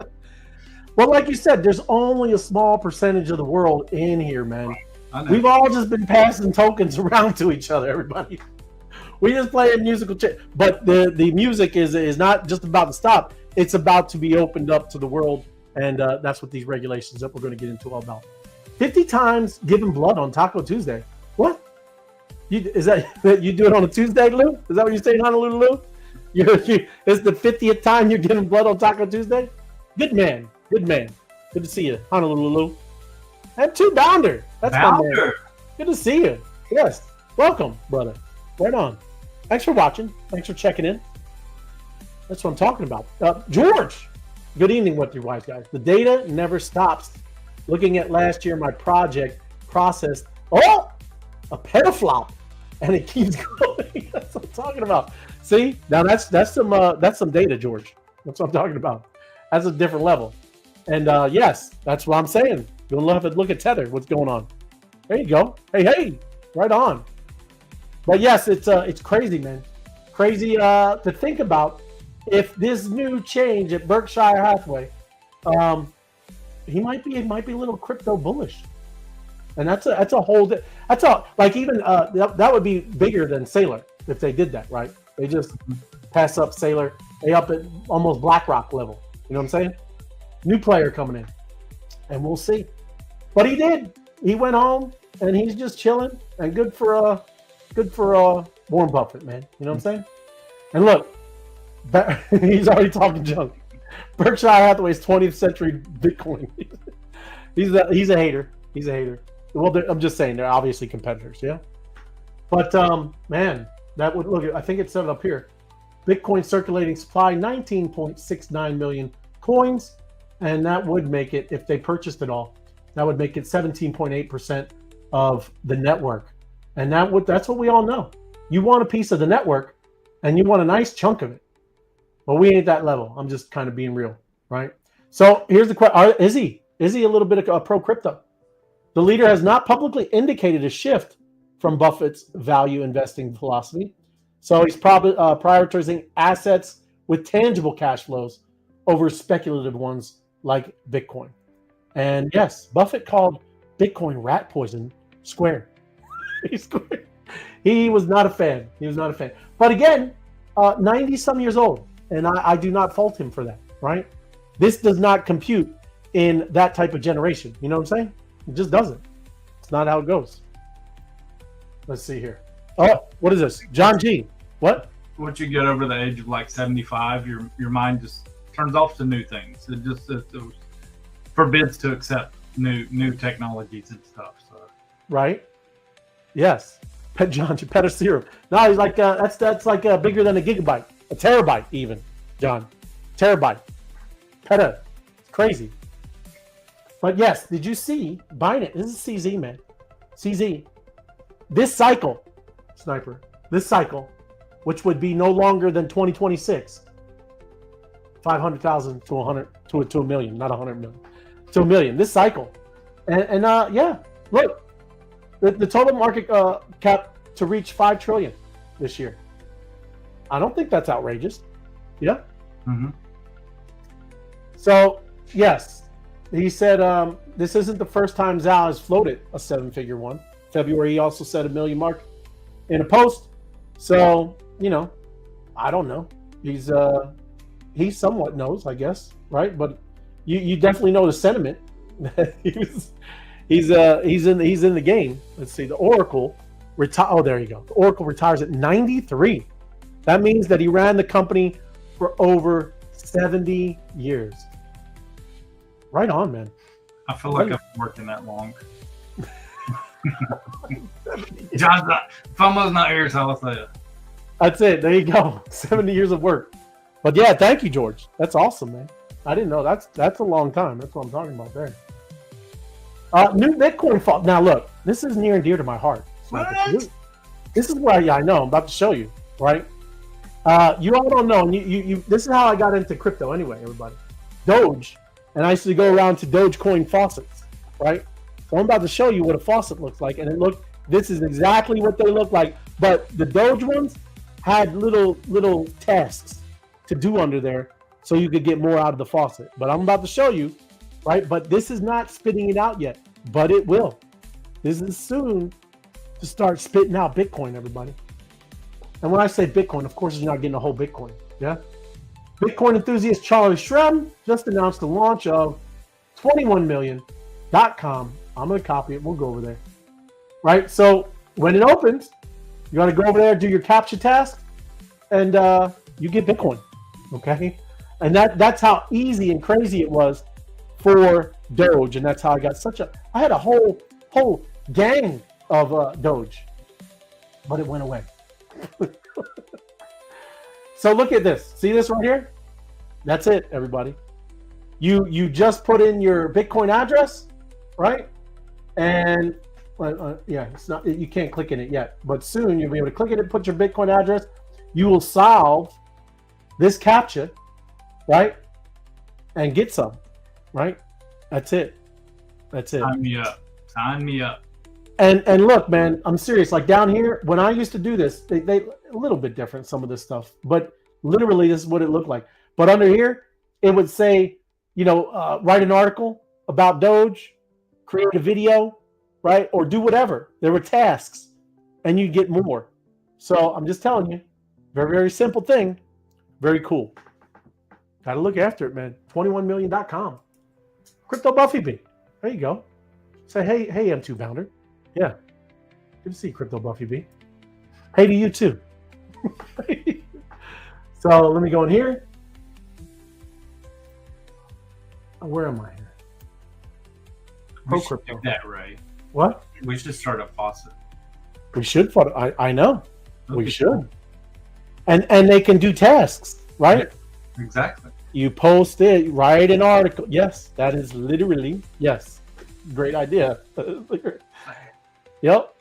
Speaker 2: Well, like you said, there's only a small percentage of the world in here, man. We've all just been passing tokens around to each other, everybody. We just play a musical chair. But the music is not just about to stop. It's about to be opened up to the world. And that's what these regulations that we're going to get into all about. 50 times giving blood on Taco Tuesday. What? Is that you do it on a Tuesday, Lou? Is that what you're saying, Honolulu, Lou? It's the 50th time you're giving blood on Taco Tuesday? Good man. Good man. Good to see you, Honolulu. And 2 Bounder. That's my man. Good to see you. Yes. Welcome, brother. Right on. Thanks for watching. Thanks for checking in. That's what I'm talking about. George. Good evening, What Your Wise guys. The data never stops. Looking at last year, my project processed a petaflop, and it keeps going. That's what I'm talking about. See, now that's some data, George. That's what I'm talking about. That's a different level. And yes, that's what I'm saying. You'll have to look at Tether. What's going on? There you go. Hey, right on. But yes, it's crazy, man. Crazy to think about. If this new change at Berkshire Hathaway, he might be a little crypto bullish, and that's like even that would be bigger than Sailor if they did that, right? They just pass up Sailor. They up at almost BlackRock level. You know what I'm saying? New player coming in, and we'll see. But he did. He went home, and he's just chilling. And good for Warren Buffett, man. You know what I'm saying? And look, he's already talking junk. Berkshire Hathaway's 20th century Bitcoin. he's a hater. He's a hater. Well, I'm just saying they're obviously competitors, yeah. But man, that would look. I think it said it up here. Bitcoin circulating supply 19.69 million coins, and that would make it, if they purchased it all, that would make it 17.8% of the network. And that's what we all know. You want a piece of the network, and you want a nice chunk of it. But we ain't that level. I'm just kind of being real, right? So here's the question: Is he a little bit of a pro crypto? The leader has not publicly indicated a shift from Buffett's value investing philosophy. So he's probably prioritizing assets with tangible cash flows over speculative ones like Bitcoin. And yes, Buffett called Bitcoin rat poison square. He was not a fan. But again, 90 some years old, and I do not fault him for that, right? This does not compute in that type of generation. You know what I'm saying? It just doesn't. It's not how it goes. Let's see here. Oh, what is this? John G. What?
Speaker 3: Once you get over the age of like 75, your mind just turns off to new things. It forbids to accept new technologies and stuff. So.
Speaker 2: Right. Yes. John, pet of syrup. No, he's like that's like bigger than a gigabyte, a terabyte even. John, terabyte. Peta. It's crazy. But yes, did you see Binance? This is CZ, man. CZ. This cycle, Sniper. This cycle, which would be no longer than 2026. 500,000 to 100 to a million, not 100 million, to a million. This cycle, and yeah, look, the total market cap to reach 5 trillion this year. I don't think that's outrageous. Yeah.
Speaker 3: Mm-hmm.
Speaker 2: So yes, he said this isn't the first time Zhao has floated a 7-figure one. February, he also set a million mark in a post. So I don't know. He somewhat knows, I guess, right? But you definitely know the sentiment. he's in the game. Let's see. The Oracle retire. Oh, there you go. The Oracle retires at 93. That means that he ran the company for over 70 years. Right on, man.
Speaker 3: I feel like I've been working that long. John's not, FOMO's not here, so I'll say it.
Speaker 2: That's it. There you go. 70 years of work. But yeah, thank you, George. That's awesome, man. I didn't know. That's a long time. That's what I'm talking about there. New Bitcoin fall. Now look, this is near and dear to my heart.
Speaker 3: What?
Speaker 2: This is where I know. I'm about to show you, right? You all don't know. And you this is how I got into crypto anyway, everybody. Doge. And I used to go around to Dogecoin faucets, right? So I'm about to show you what a faucet looks like. And this is exactly what they look like. But the Doge ones had little tasks to do under there so you could get more out of the faucet. But I'm about to show you, right? But this is not spitting it out yet, but it will. This is soon to start spitting out Bitcoin, everybody. And when I say Bitcoin, of course, you're not getting a whole Bitcoin, yeah? Bitcoin enthusiast Charlie Shrem just announced the launch of 21million.com. I'm going to copy it. We'll go over there, right? So when it opens, you got to go over there, do your captcha task, and you get Bitcoin, okay? And that's how easy and crazy it was for Doge, and that's how I got I had a whole gang of Doge, but it went away. So look at this. See this right here? That's it, everybody. You just put in your Bitcoin address, right? And yeah, it's not. You can't click in it yet, but soon you'll be able to click in it, put your Bitcoin address. You will solve this captcha, right? And get some, right? That's it. That's it.
Speaker 3: Sign me up. Sign me up.
Speaker 2: And look, man, I'm serious. Like down here, when I used to do this, they a little bit different, some of this stuff, but literally this is what it looked like. But under here, it would say, write an article about Doge, create a video, right? Or do whatever. There were tasks and you get more. So I'm just telling you, very, very simple thing. Very cool. Got to look after it, man. 21million.com. Crypto Buffy B. There you go. Say, hey, M2 Bounder. Yeah. Good to see you, Crypto Buffy B. Hey to you too. So let me go in here. Where am I here?
Speaker 3: We should do that, Ray.
Speaker 2: What?
Speaker 3: We should start a faucet.
Speaker 2: We should. I know. We should. And they can do tasks, right?
Speaker 3: Yeah, exactly.
Speaker 2: You post it, write an article. Yes, that is literally, yes. Great idea. Yep.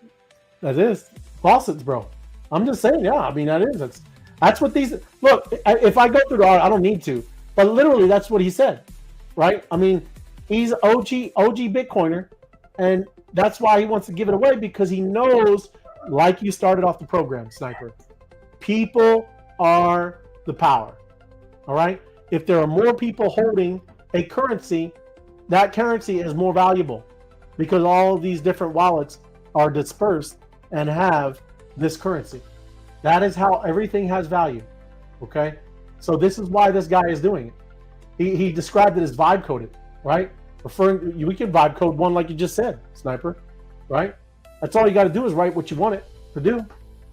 Speaker 2: That is. Faucets, bro. I'm just saying, yeah. I mean, that's what these, look, if I go through the art, I don't need to. But literally, that's what he said, right? I mean, he's OG Bitcoiner. And that's why he wants to give it away, because he knows, like you started off the program, Sniper, people are the power. All right? If there are more people holding a currency, that currency is more valuable because all of these different wallets are dispersed and have this currency. That is how everything has value. Okay? So this is why this guy is doing it. He described it as vibe coded, right? We can vibe code one like you just said, Sniper, right? That's all you got to do is write what you want it to do.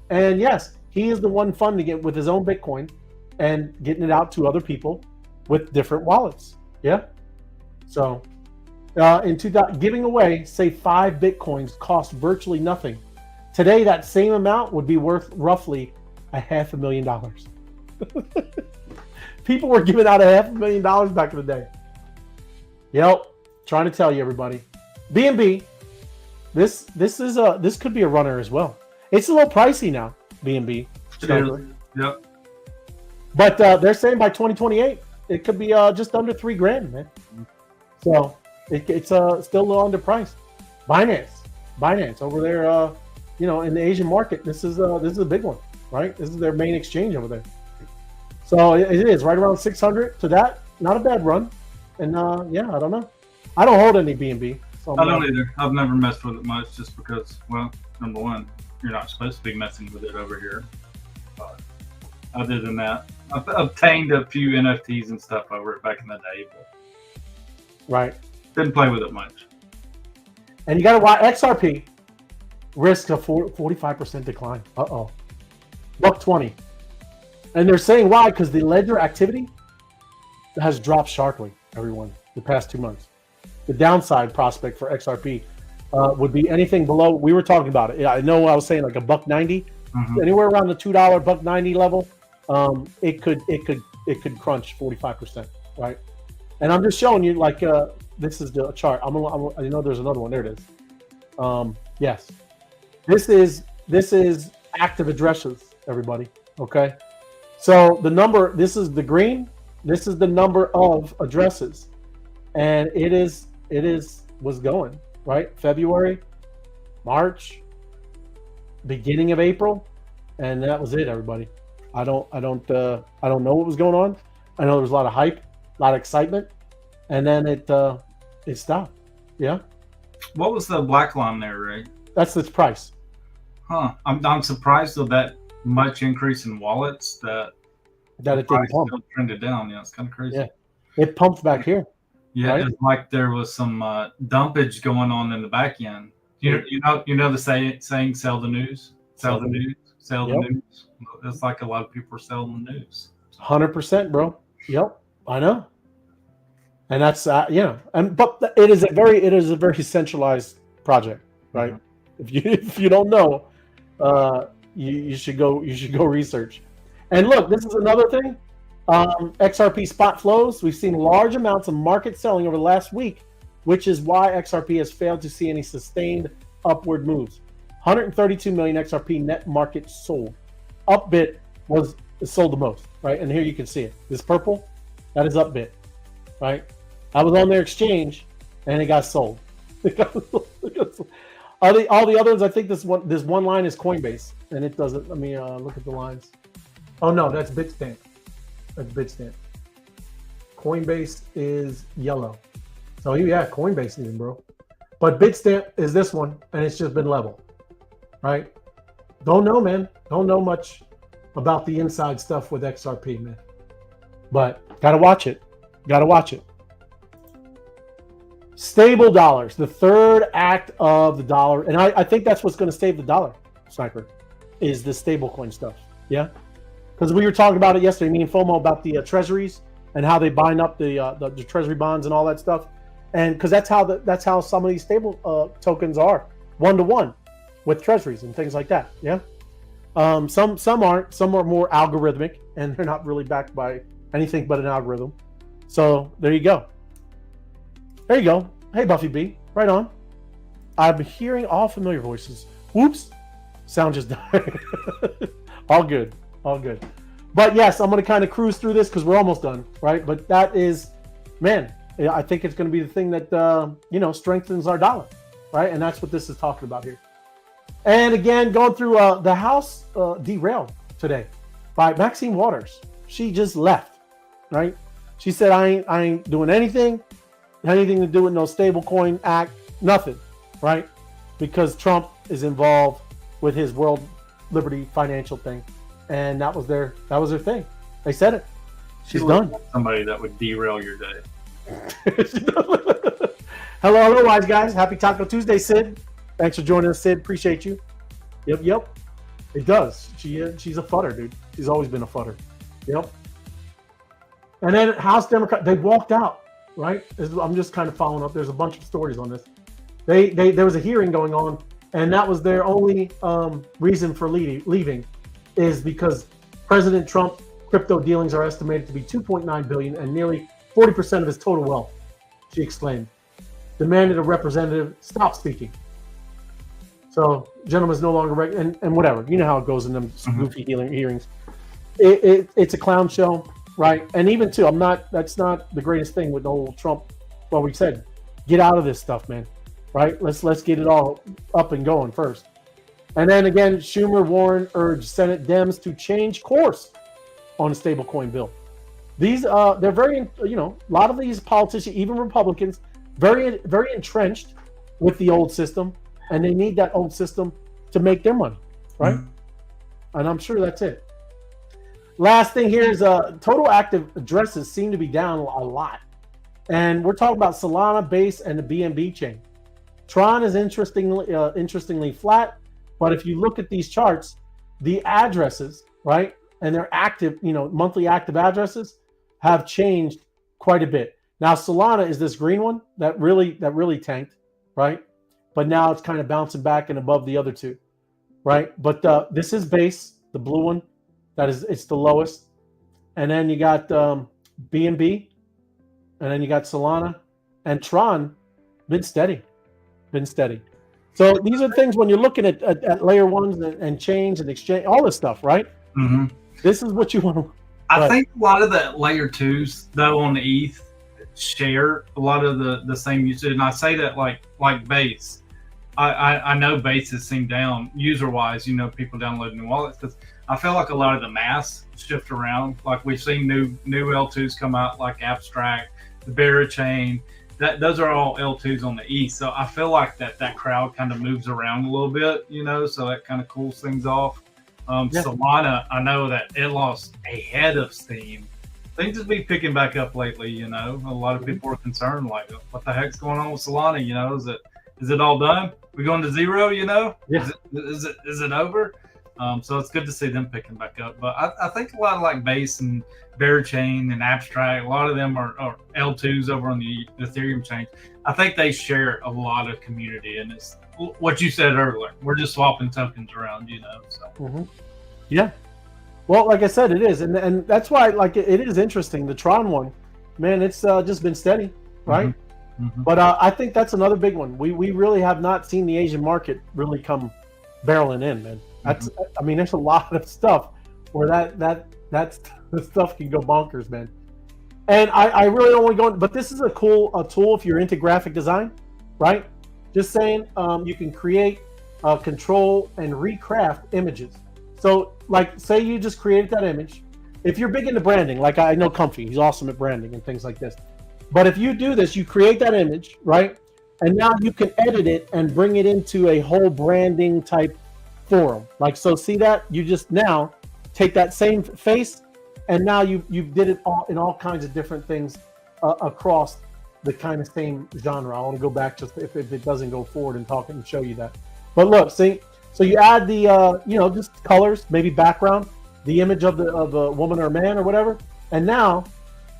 Speaker 2: And yes, he is the one funding it with his own Bitcoin and getting it out to other people with different wallets. Yeah. So giving away, say 5 Bitcoins cost virtually nothing. Today, that same amount would be worth roughly $500,000. People were giving out $500,000 back in the day. Yep. Trying to tell you, everybody. BNB, this could be a runner as well. It's a little pricey now, BNB.
Speaker 3: Yep.
Speaker 2: But they're saying by 2028, it could be just under $3,000, man. So it's still a little underpriced. Binance over there, in the Asian market. This is a big one, right? This is their main exchange over there. So it is right around 600 to that. Not a bad run. And yeah, I don't know. I don't hold any BNB. So
Speaker 3: I don't either. I've never messed with it much just because, well, number one, you're not supposed to be messing with it over here. But other than that, I've obtained a few NFTs and stuff over it back in the day, but
Speaker 2: right.
Speaker 3: Didn't play with it much.
Speaker 2: And you got to watch XRP risk a 45% decline. $1.20. And they're saying why? Because the ledger activity has dropped sharply, everyone, the past 2 months. The downside prospect for XRP would be anything below. We were talking about it. Yeah, I know I was saying like a $1.90, anywhere around the $2 $1.90 level. It could crunch 45%, right? And I'm just showing you like this is the chart. I know there's another one. There it is. Yes, this is active addresses, everybody. Okay, so the number. This is the green. This is the number of addresses, and it was going right. February, March, beginning of April, and that was it, everybody. I don't know what was going on. I know there was a lot of hype, a lot of excitement, and then it stopped. Yeah.
Speaker 3: What was the black line there, Ray?
Speaker 2: That's its price.
Speaker 3: Huh. I'm surprised of that much increase in wallets that
Speaker 2: it didn't pump.
Speaker 3: Still trended down. Yeah, it's kind of crazy.
Speaker 2: Yeah. It pumped back here.
Speaker 3: Yeah,
Speaker 2: right?
Speaker 3: It's like there was some dumpage going on in the back end. You know the saying, sell the news, sell the news, sell the news. It's like a lot of people are selling the news.
Speaker 2: 100%, bro. Yep, I know. And that's but it is a very centralized project, right? Mm-hmm. If you don't know, you should go research. And look, this is another thing. XRP spot flows. We've seen large amounts of market selling over the last week, which is why XRP has failed to see any sustained upward moves. 132 million XRP net market sold. Upbit was sold the most, right? And here you can see it. This purple, that is Upbit, right? I was on their exchange, and it got sold. All the other ones, I think this one line is Coinbase, and it doesn't. Let me look at the lines. Oh no, that's Bitstamp. That's Bitstamp. Coinbase is yellow. So yeah, Coinbase even, bro. But Bitstamp is this one, and it's just been level, right? Don't know, man. Don't know much about the inside stuff with XRP, man. But gotta watch it. Gotta watch it. StableDollars, the third act of the dollar, and I think that's what's going to save the dollar, Sniper, is the stablecoin stuff. Yeah, because we were talking about it yesterday, me and FOMO, about the treasuries and how they bind up the treasury bonds and all that stuff, and because that's how some of these stable tokens are 1-to-1 with treasuries and things like that. Yeah, some aren't. Some are more algorithmic, and they're not really backed by anything but an algorithm. So there you go. There you go. Hey, Buffy B. Right on. I'm hearing all familiar voices. Whoops. Sound just died. All good. All good. But yes, I'm going to kind of cruise through this because we're almost done, right? But that is, man, I think it's going to be the thing that, strengthens our dollar, right? And that's what this is talking about here. And again, going through the House derailed today by Maxine Waters. She just left, right? She said, I ain't doing anything to do with no stablecoin act, nothing, right? Because Trump is involved with his world liberty financial thing, and that was their thing. They said it. She's done.
Speaker 3: Somebody that would derail your day.
Speaker 2: Hello, wise guys. Happy Taco Tuesday, Sid. Thanks for joining us, Sid. Appreciate you. Yep. It does. She's a futter, dude. She's always been a futter. Yep. And then House Democrat, they walked out. Right? I'm just kind of following up. There's a bunch of stories on this. There was a hearing going on, and that was their only reason for leaving, is because President Trump crypto dealings are estimated to be $2.9 billion and nearly 40% of his total wealth. She exclaimed, demanded a representative stop speaking. So, gentleman's no longer and whatever. You know how it goes in them goofy hearings. It's a clown show. Right, and even too, that's not the greatest thing with the whole Trump. Well, we said, get out of this stuff, man. Right? Let's get it all up and going first. And then again, Schumer, Warren urged Senate Dems to change course on a stablecoin bill. These they're very, a lot of these politicians, even Republicans, very very entrenched with the old system, and they need that old system to make their money, right? Mm-hmm. And I'm sure that's it. Last thing here is total active addresses seem to be down a lot. And we're talking about Solana, Base, and the BNB chain. Tron is interestingly flat, but if you look at these charts, the addresses, right, and their active, monthly active addresses have changed quite a bit. Now Solana is this green one that really tanked, right? But now it's kind of bouncing back and above the other two, right? But this is base, the blue one, it's the lowest, and then you got BNB, and then you got Solana, and Tron, been steady. So these are things when you're looking at layer ones and change and exchange, all this stuff, right?
Speaker 3: Mm-hmm.
Speaker 2: This is what you want to.
Speaker 3: I think a lot of the layer twos, though, on the ETH share a lot of the same usage, and I say that like Base. I know Base has seen down user wise, people downloading new wallets, because I feel like a lot of the mass shift around. Like we've seen new L2s come out, like Abstract, the Bearer Chain. Those are all L2s on the ETH. So I feel like that crowd kind of moves around a little bit, so that kind of cools things off. Solana, I know that it lost a head of steam. Things have been picking back up lately, a lot of people are concerned, like, what the heck's going on with Solana? Is it all done? We going to zero,
Speaker 2: Yeah.
Speaker 3: Is it over? So it's good to see them picking back up. But I think a lot of like Base and Bear Chain and Abstract, a lot of them are L2s over on the Ethereum chain. I think they share a lot of community, and it's what you said earlier. We're just swapping tokens around, So.
Speaker 2: Yeah. Well, like I said, it is, and that's why it is interesting. The Tron one, man, it's just been steady, right?
Speaker 3: Mm-hmm.
Speaker 2: But I think that's another big one. We really have not seen the Asian market really come barreling in, man. That's I mean, there's a lot of stuff where that stuff can go bonkers, man. And I really don't want to go in, but this is a tool if you're into graphic design, right? Just saying, you can create, control, and recraft images. So, like, say you just created that image. If you're big into branding, like I know Comfy, he's awesome at branding and things like this. But if you do this, you create that image, right? And now you can edit it and bring it into a whole branding type forum. Like, so see that? You just now take that same face, and now you did it all in all kinds of different things across the kind of same genre. I want to go back just if it doesn't go forward and talk and show you that. But look, see, so you add the just colors, maybe background, the image of a woman or man or whatever, and now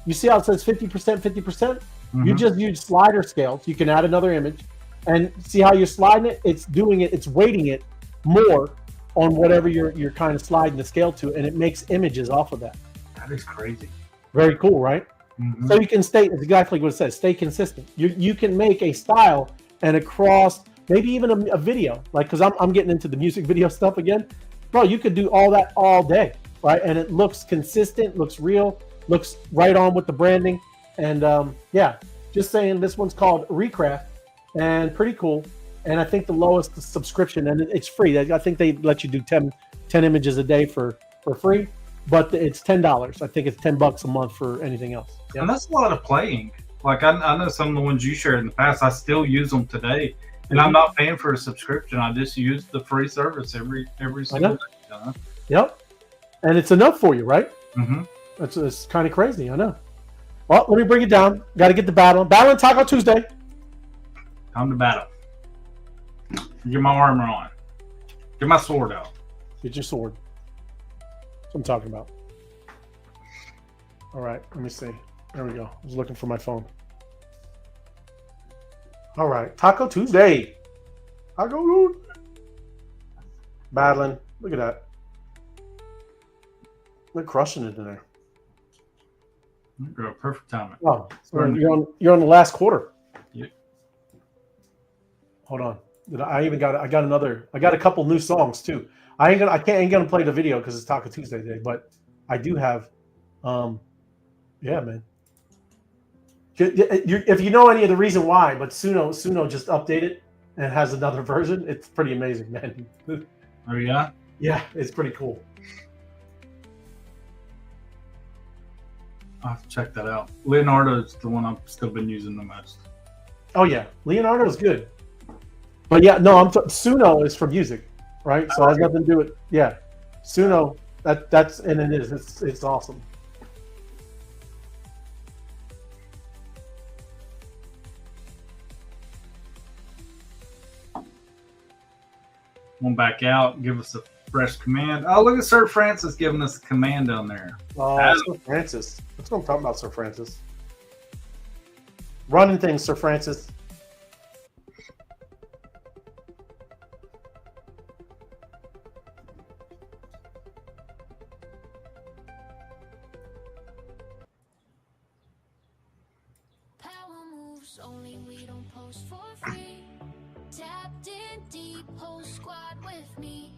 Speaker 2: you see how it says 50%, 50%.
Speaker 3: Mm-hmm.
Speaker 2: You just use slider scales. You can add another image, and see how you're sliding it. It's doing it. It's weighting it more on whatever you're kind of sliding the scale to, and it makes images off of that.
Speaker 3: That is crazy.
Speaker 2: Very cool, right?
Speaker 3: Mm-hmm.
Speaker 2: So you can stay, it's exactly what it says, stay consistent. You can make a style and across, maybe even a video, like, because I'm getting into the music video stuff again. Bro, you could do all that all day, right? And it looks consistent, looks real, looks right on with the branding. And just saying, this one's called Recraft, and pretty cool. And I think the lowest subscription, and it's free. I think they let you do 10 images a day for free, but it's $10. I think it's $10 a month for anything else.
Speaker 3: Yeah. And that's a lot of playing. Like I know some of the ones you shared in the past, I still use them today, and I'm not paying for a subscription. I just use the free service every single day.
Speaker 2: Yep, and it's enough for you, right?
Speaker 3: Mm-hmm.
Speaker 2: It's kind of crazy. I know. Well, let me bring it down. Got to get the battle Taco Tuesday.
Speaker 3: Time to battle. Get my armor on. Get my sword out.
Speaker 2: Get your sword. That's what I'm talking about. All right, let me see. There we go. I was looking for my phone. All right, Taco Tuesday. Taco Tuesday. Battling. Look at that. They're crushing it today.
Speaker 3: Girl, perfect timing.
Speaker 2: Oh, you're on the last quarter.
Speaker 3: Yeah.
Speaker 2: Hold on. I got a couple new songs too. I ain't gonna play the video because it's Taco Tuesday today, but I do have, yeah, man. If you know any of the reason why, but Suno just updated and has another version. It's pretty amazing, man.
Speaker 3: Oh yeah?
Speaker 2: Yeah, it's pretty cool.
Speaker 3: I'll have to check that out. Leonardo's the one I've still been using the most.
Speaker 2: Oh yeah, Leonardo is good. But yeah, no, Suno is for music, right? So it has nothing to do with Suno. That's and it is. It's awesome.
Speaker 3: One back out. Give us a Fresh command. Oh, look at Sir Francis giving us a command down there.
Speaker 2: Oh, Sir Francis. That's what I'm talking about, Sir Francis. Running things, Sir Francis.
Speaker 1: Only we don't post for free. Tapped in deep, whole squad with me.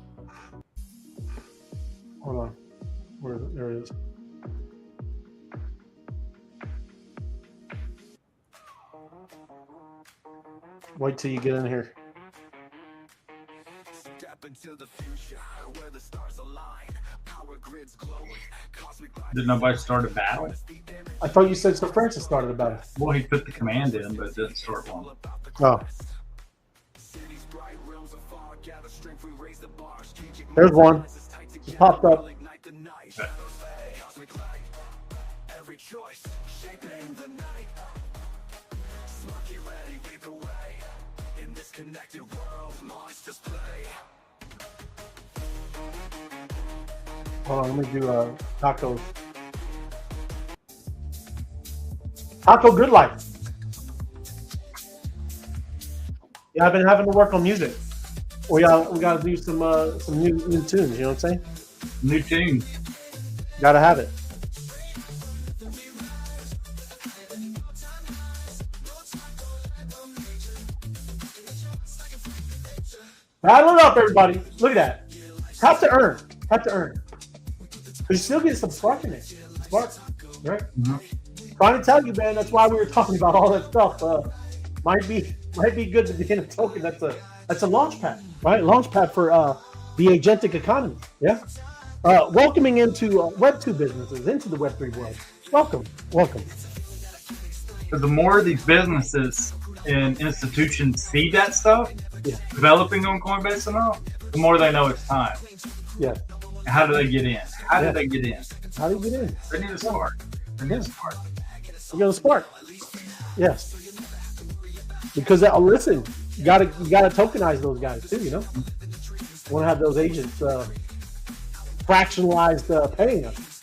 Speaker 2: Hold on. There it is. Wait till you get in here.
Speaker 1: Step into the future where the stars align. Power grids glowing.
Speaker 3: Did nobody start a battle?
Speaker 2: I thought you said Sir Francis started a battle.
Speaker 3: Well, he put the command in, but it didn't start one.
Speaker 2: Oh. There's one. It popped up.
Speaker 3: Okay.
Speaker 1: Every choice shaping the night. Smoky ready, lead the way. In this connected world, monsters play.
Speaker 2: Hold on, let me do tacos. Taco Good Life. Yeah, I've been having to work on music. We gotta do some new tunes. You know what I'm saying?
Speaker 3: New tune.
Speaker 2: Gotta have it. Battle it up, everybody. Look at that. Have to earn. Have to earn. But you still get some spark in it. Spark, right?
Speaker 3: Mm-hmm.
Speaker 2: Trying to tell you, man. That's why we were talking about all that stuff. Might be good to be in a token. That's a launch pad, right? Launch pad for the agentic economy. Yeah. Welcoming into Web 2 businesses, into the Web 3 world. Welcome.
Speaker 3: Because the more these businesses and institutions see that stuff developing on Coinbase and all, the more they know it's time.
Speaker 2: Yeah.
Speaker 3: How do they get in? How do they get in?
Speaker 2: How do you get in?
Speaker 3: They need a spark. They need a spark.
Speaker 2: You got a spark. Yes. Because listen, you gotta tokenize those guys too. You know, you want to have those agents fractionalized paying us.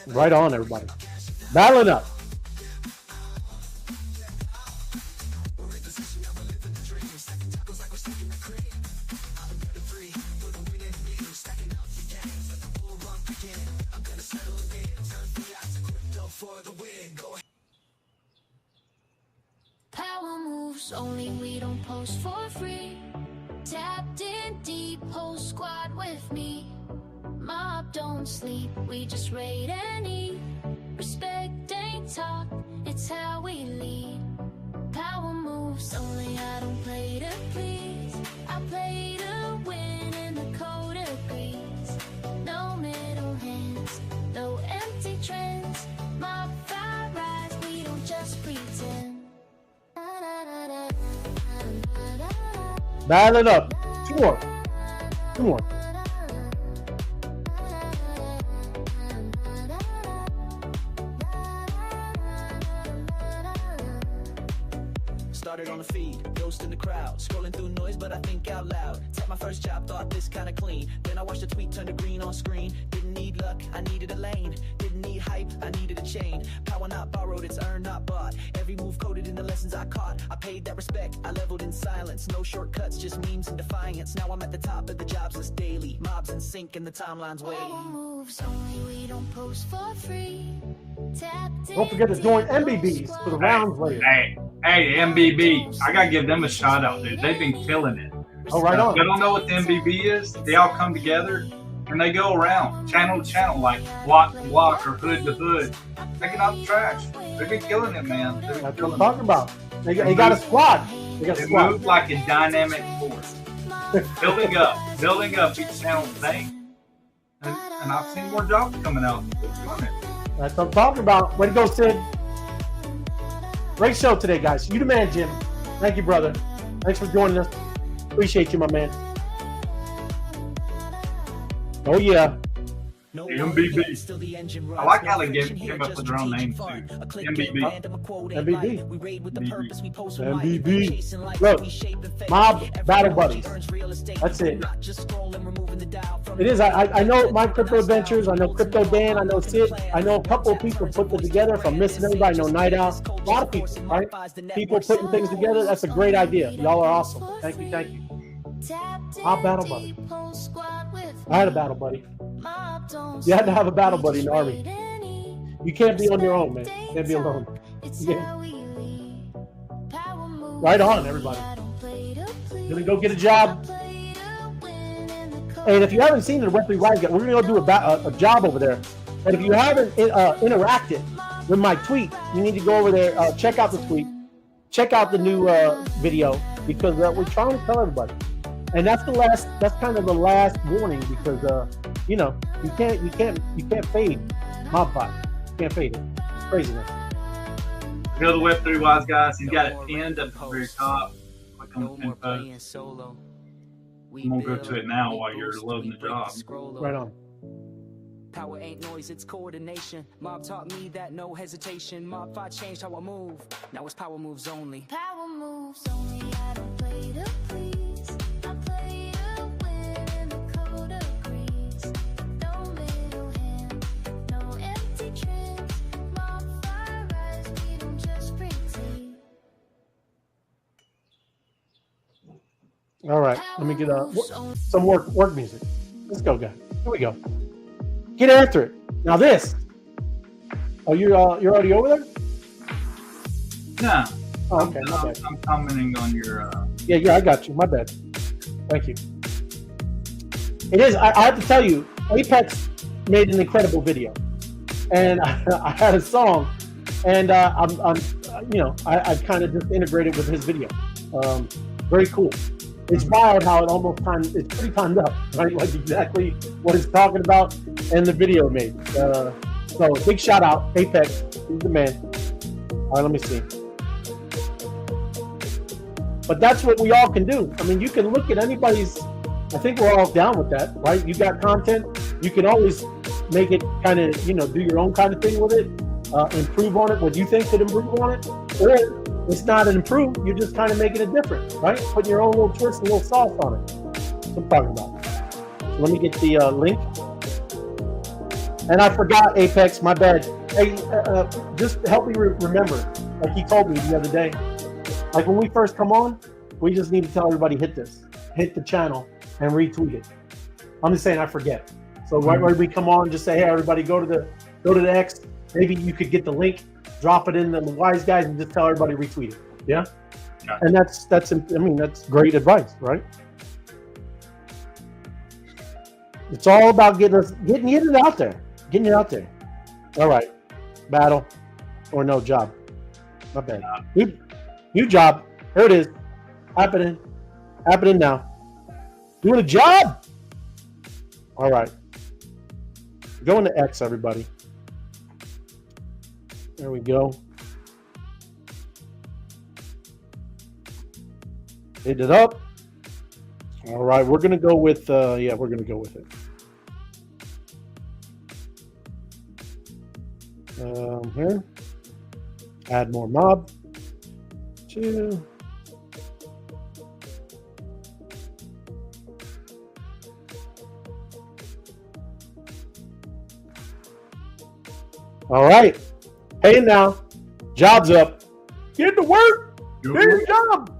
Speaker 2: Right on, everybody. Battle it up.
Speaker 1: Power moves, only we don't post for free. Tapped in deep, whole squad with me. Mob don't sleep, we just raid and eat. Respect ain't talk, it's how we lead. Power moves, only I don't play to please. I play to win and the code agrees. No middle hands, no empty trends. MOBFI rise, we don't just pretend.
Speaker 2: Battle it up. Two more.
Speaker 4: Started on the feed, ghost in the crowd, scrolling through noise, but I think out loud. Tap my first job, thought this kinda clean. Then I watched a tweet turn to green on screen. Didn't need luck, I needed a lane. Didn't need hype, I needed a chain. Power not borrowed, it's earned, not bought. Every move coded in the lessons I caught. I paid that respect, I leveled in silence. No shortcuts, just memes and defiance. Now I'm at the top of the jobs list daily. Mobs in sync and the timeline's waiting.
Speaker 1: Power moves, only we don't post for free. Tapped
Speaker 2: Don't forget to join MBBs for the rounds later.
Speaker 3: Hey, MBB. I gotta give them a shout out, dude. They've been killing it.
Speaker 2: Oh, right on.
Speaker 3: If you don't know what the MBB is, they all come together and they go around channel to channel, like block to block or hood to hood, taking out the trash. They've been killing it, man.
Speaker 2: That's what I'm talking about. They got a squad.
Speaker 3: They move like a dynamic force. building up each channel thing. And I've seen more jobs coming out.
Speaker 2: That's what I'm talking about. Way to go, Sid. Great show today, guys. You the man, Jim. Thank you, brother. Thanks for joining us. Appreciate you, my man. Oh, yeah.
Speaker 4: No
Speaker 3: MBB.
Speaker 4: still the engine runs.
Speaker 3: I like how
Speaker 4: No
Speaker 3: they
Speaker 4: friction
Speaker 3: came
Speaker 4: here,
Speaker 3: up
Speaker 4: just
Speaker 3: with their own name
Speaker 4: strategic
Speaker 3: too.
Speaker 4: fun. A click
Speaker 3: MBB.
Speaker 4: get random, a quote ain't
Speaker 2: MBB.
Speaker 4: light. We raid with the
Speaker 3: MBB.
Speaker 4: purpose, we post with
Speaker 2: MBB.
Speaker 4: might. Chasing life,
Speaker 2: Look,
Speaker 4: we shaping fate.
Speaker 2: Mob
Speaker 4: Every
Speaker 2: Battle
Speaker 4: emoji
Speaker 2: Buddies.
Speaker 4: earns real estate.
Speaker 2: That's it.
Speaker 4: Not just scrolling, removing the dial from
Speaker 2: It is. I know my crypto adventures. I know Crypto Dan. I know Sid. I know a couple of people put it together. If I'm missing anybody, I know Night Owl. A lot of people, right? People putting things together. That's a great idea. Y'all are awesome. Thank you. Thank you. Mob Battle Buddy. I had a battle buddy. You had to have a battle buddy in the army. You can't be on your own, man. You can't be alone. Yeah. Right on, everybody. Gonna go get a job. And if you haven't seen the Web3 Wise Guy, we're gonna go do a job over there. And if you haven't interacted with my tweet, you need to go over there, check out the tweet, check out the new video, because we're trying to tell everybody. And that's kind of the last warning, because you can't fade MOBFI. You can't fade it. Craziness.
Speaker 3: Go to the Web3 Wise Guys. He's got it pinned at the very top. Click on the pin post. I'm gonna go to it now while you're loading the job.
Speaker 2: Right on.
Speaker 4: Power ain't noise, it's coordination. Mob taught me that no hesitation. MOBFI changed how I move. Now it's power moves only.
Speaker 5: Power moves only. I don't play to please. I play to win, and the code agrees. No middle hand, no empty tricks. MOBFI rise, we don't just pretend.
Speaker 2: All right, let me get some work music. Let's go, guys. Here we go. Get after it. Now this. Oh, you're already over there?
Speaker 3: No.
Speaker 2: Oh, okay, my bad.
Speaker 3: I'm commenting on your.
Speaker 2: Yeah, I got you. My bad. Thank you. It is. I have to tell you, Apex made an incredible video, and I had a song, and I kind of just integrated with his video. Very cool. It's wild how it's pretty timed up, right? Like exactly what it's talking about and the video made. So big shout out, Apex, he's the man. All right, let me see. But that's what we all can do. I mean, you can look at anybody's, I think we're all down with that, right? You got content, you can always make it kind of, do your own kind of thing with it, improve on it, what you think could improve on it, or it's not an improve, you're just kind of making it different, right? Putting your own little twist and little sauce on it. That's what I'm talking about. So let me get the link. And I forgot Apex, my bad. Hey, just help me remember, like he told me the other day, like when we first come on, we just need to tell everybody hit the channel and retweet it. I'm just saying I forget. So right when we come on, just say, hey, everybody go to the X. Maybe you could get the link, drop it in the Wise Guys, and just tell everybody retweet it. Yeah, gotcha. And that's great advice, right? It's all about getting it out there. All right, battle or no job. My bad. New job. Here it is. Happening now. Doing a job. All right. Going to X, everybody. There we go. Hit it up. All right, we're gonna go with we're gonna go with it. Here. Add more mob. 2. All right. Hey now, job's up. Get to work. Do your job.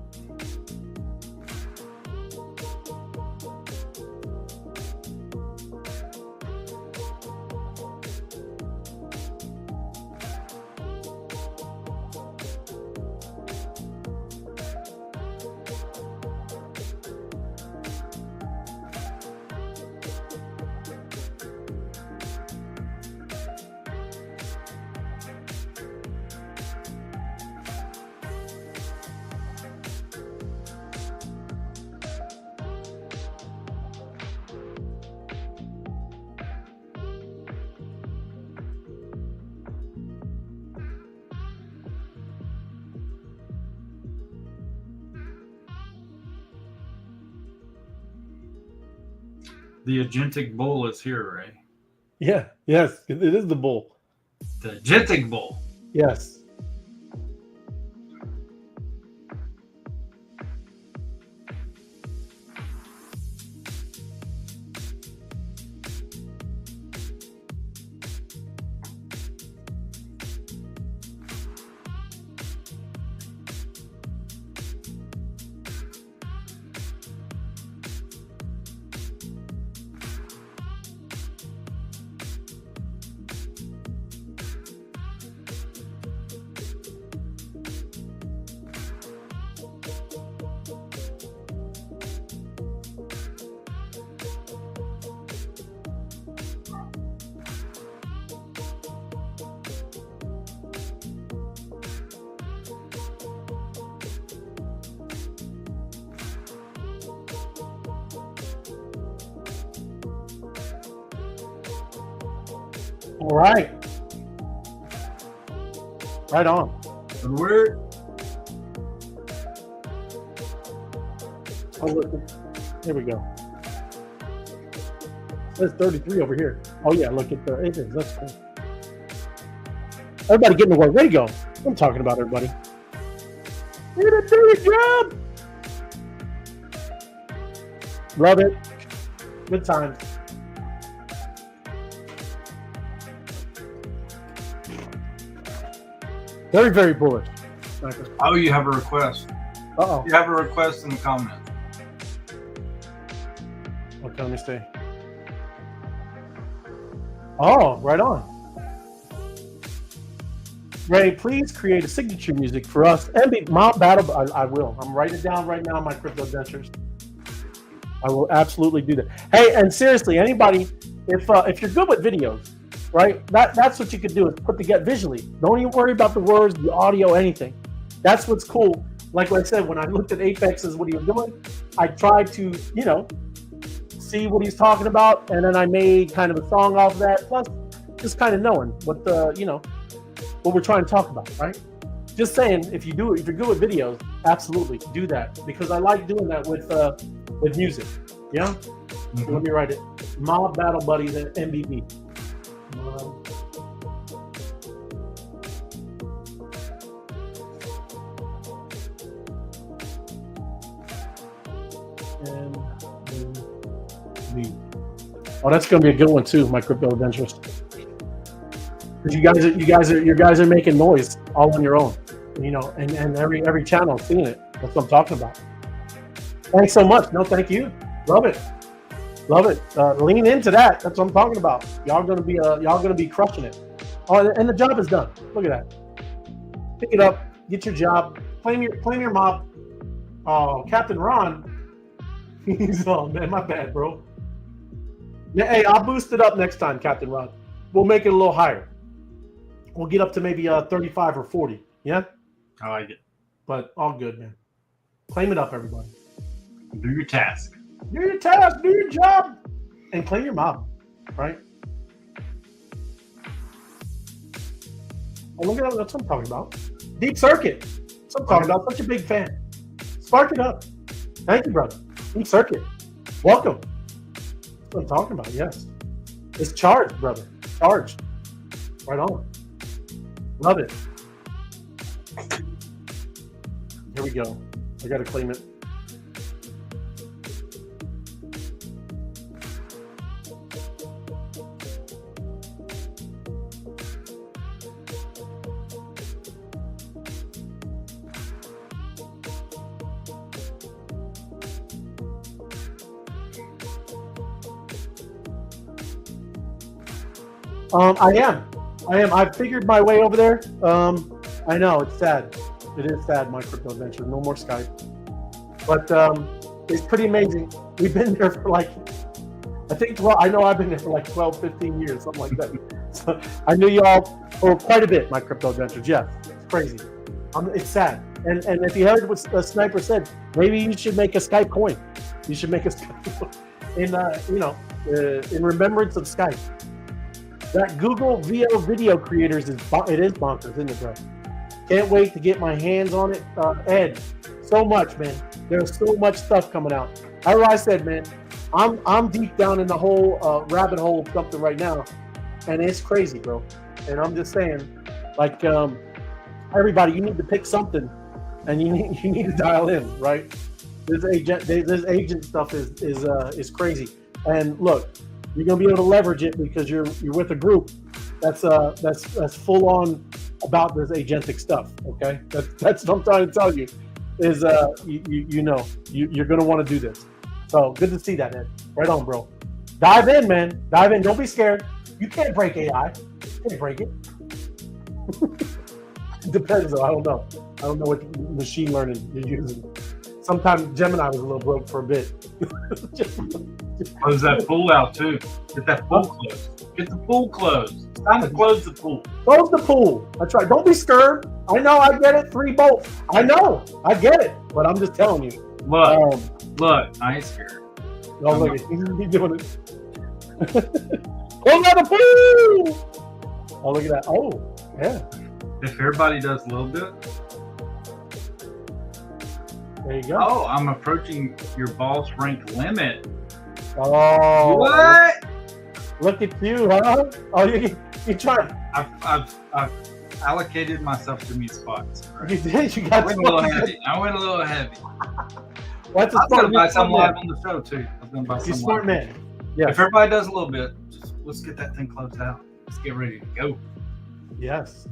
Speaker 3: The agentic bull is here, Ray.
Speaker 2: Yeah. Yes. It is the bull.
Speaker 3: The Gentic bull.
Speaker 2: Yes. All right. Right on.
Speaker 3: Good word.
Speaker 2: Oh, look. Here we go. It says 33 over here. Oh, yeah. Look at the agents. That's cool. Everybody getting to work. Way to go. I'm talking about everybody. Way to do your job. Love it. Good times. Very, very bullish.
Speaker 3: Oh, you have a request.
Speaker 2: Uh-oh.
Speaker 3: You have a request in the comments.
Speaker 2: Okay, let me see. Oh, right on. Ray, please create a signature music for us. And Mount Battle, I will. I'm writing it down right now in my crypto adventures. I will absolutely do that. Hey, and seriously, anybody, if you're good with videos, right? That's what you could do is put together visually. Don't even worry about the words, the audio, anything. That's what's cool. Like I said, when I looked at Apex's what he was doing, I tried to, see what he's talking about, and then I made kind of a song off of that. Plus, just kind of knowing what what we're trying to talk about, right? Just saying, if you're good with videos, absolutely do that, because I like doing that with music. Yeah. So let me write it. Mob Battle Buddies at MBB. Oh, that's going to be a good one too, my crypto adventures. Because you guys are making noise all on your own, and every channel is seeing it. That's what I'm talking about. Thanks so much. No, thank you. Love it. Lean into that. That's what I'm talking about. Y'all gonna be crushing it. Oh, and the job is done. Look at that. Pick it up. Get your job. Claim your mob. Oh, Captain Ron. Oh man, my bad, bro. Yeah, hey, I'll boost it up next time, Captain Ron. We'll make it a little higher. We'll get up to maybe 35 or 40. Yeah.
Speaker 3: I like it.
Speaker 2: But all good, man. Claim it up, everybody.
Speaker 3: Do your task.
Speaker 2: Do your task. Do your job. And claim your mob, right? Oh, look at that. That's what I'm talking about. Deep Circuit. That's what I'm talking about. Such a big fan. Spark it up. Thank you, brother. Deep Circuit. Welcome. That's what I'm talking about. Yes. It's charged, brother. Charged. Right on. Love it. Here we go. I got to claim it. I am. I've figured my way over there. I know it's sad. It is sad, my crypto adventure. No more Skype. But it's pretty amazing. We've been there for I know I've been there for 12, 15 years, something like that. So I knew y'all for quite a bit, my crypto adventures. Yeah, it's crazy. It's sad. And if you heard what the sniper said, maybe you should make a Skype coin. You should make a Skype in remembrance of Skype. That Google VO video creators is bonkers, isn't it, bro? Can't wait to get my hands on it. Ed, so much, man. There's so much stuff coming out. As I said, man, I'm deep down in the whole rabbit hole of something right now. and it's crazy, bro. And I'm just saying, like, everybody, you need to pick something, and you need to dial in, right? This agent stuff is crazy. And look, you're gonna be able to leverage it because you're with a group that's full on about this agentic stuff. Okay, that's what I'm trying to tell you. Is you're gonna want to do this. So good to see that, Ed. Right on, bro. Dive in, man. Dive in. Don't be scared. You can't break AI. You can't break it. Depends though. I don't know what machine learning you're using. Sometimes Gemini was a little broke for a bit.
Speaker 3: Close that pool out too. Get that pool closed. Get the pool closed. It's time to close the pool.
Speaker 2: Close the pool. That's right. Don't be scared. I know. I get it. 3 bolts. I know. I get it. But I'm just telling you.
Speaker 3: Look. I ain't scared.
Speaker 2: Oh, look. He's doing it. Close out the pool. Oh, look at that. Oh, yeah.
Speaker 3: If everybody does a little bit.
Speaker 2: There you go.
Speaker 3: Oh, I'm approaching your boss rank limit.
Speaker 2: Oh.
Speaker 3: What?
Speaker 2: Look at you, huh? Oh, you trying.
Speaker 3: I've allocated myself to meet spots. Right?
Speaker 2: You did. You got
Speaker 3: I went a little heavy.
Speaker 2: That's
Speaker 3: I was going to buy some live on the show too. I was going to buy some.
Speaker 2: You smart
Speaker 3: live.
Speaker 2: man. Yeah.
Speaker 3: If everybody does a little bit, let's get that thing closed out. Let's get ready to go.
Speaker 2: Yes.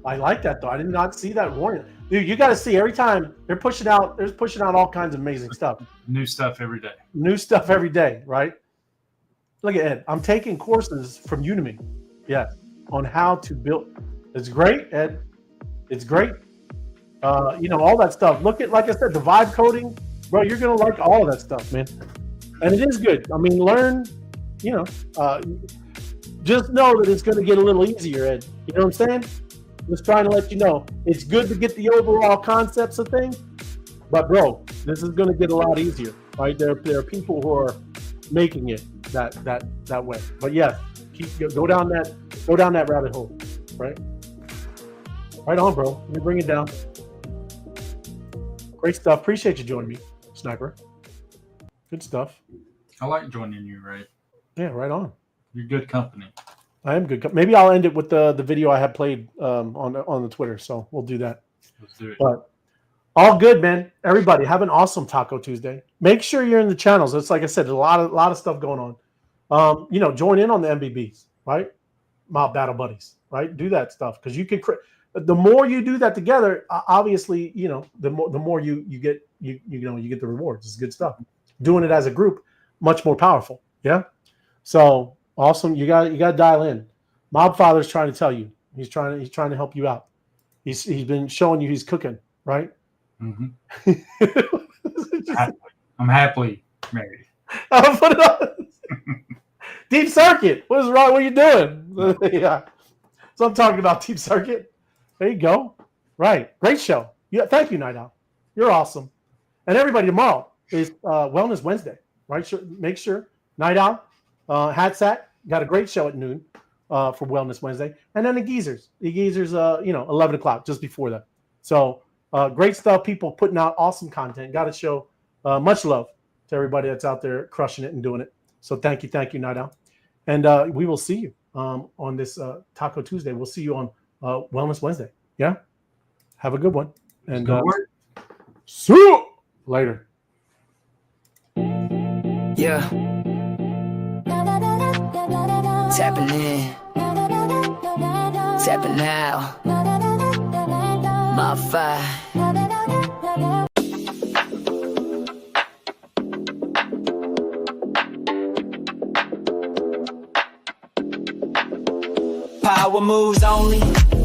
Speaker 2: I like that though. I did not see that warning. Dude, you got to see every time they're pushing out all kinds of amazing stuff.
Speaker 3: New stuff every day.
Speaker 2: New stuff every day, right? Look at Ed. I'm taking courses from Udemy. Yes. On how to build. It's great, Ed. It's great. All that stuff. Look at, like I said, the vibe coding. Bro, you're going to like all of that stuff, man. And it is good. I mean, learn, just know that it's going to get a little easier, Ed. You know what I'm saying? Just trying to let you know. It's good to get the overall concepts of things, but bro, this is going to get a lot easier, right? There are people who are making it that way. But yes, go down that rabbit hole, right? Right on, bro. Let me bring it down. Great stuff. Appreciate you joining me, Sniper. Good stuff.
Speaker 3: I like joining you, right?
Speaker 2: Yeah, right on.
Speaker 3: You're good company.
Speaker 2: I am good. Maybe I'll end it with the video I have played on the Twitter. So we'll do that.
Speaker 3: Let's do it.
Speaker 2: But all good, man. Everybody have an awesome Taco Tuesday. Make sure you're in the channels. It's like I said, a lot of stuff going on. Join in on the MBBs, right? Mob Battle Buddies, right? Do that stuff because you can. The more you do that together, obviously, the more you get you get the rewards. It's good stuff. Doing it as a group, much more powerful. Yeah. So. Awesome. You got to dial in. Mob Father's trying to tell you. He's trying to help you out. He's been showing you he's cooking, right?
Speaker 3: Mm-hmm. I'm happily married.
Speaker 2: I'll put it on. Deep Circuit. What is wrong? What are you doing? Yeah. So I'm talking about Deep Circuit. There you go. Right. Great show. Yeah. Thank you, Night Owl. You're awesome. And everybody, tomorrow is Wellness Wednesday, right? Make sure Night Owl. Hatsack got a great show at noon for Wellness Wednesday, and then the Geezers, 11 o'clock just before that. So great stuff. People putting out awesome content. Got to show much love to everybody that's out there crushing it and doing it. So thank you, Night Owl, and we will see you on this Taco Tuesday. We'll see you on Wellness Wednesday. Yeah, have a good one, and see you later.
Speaker 4: Yeah. Tapping in, tapping now. MOBFI. Power moves only.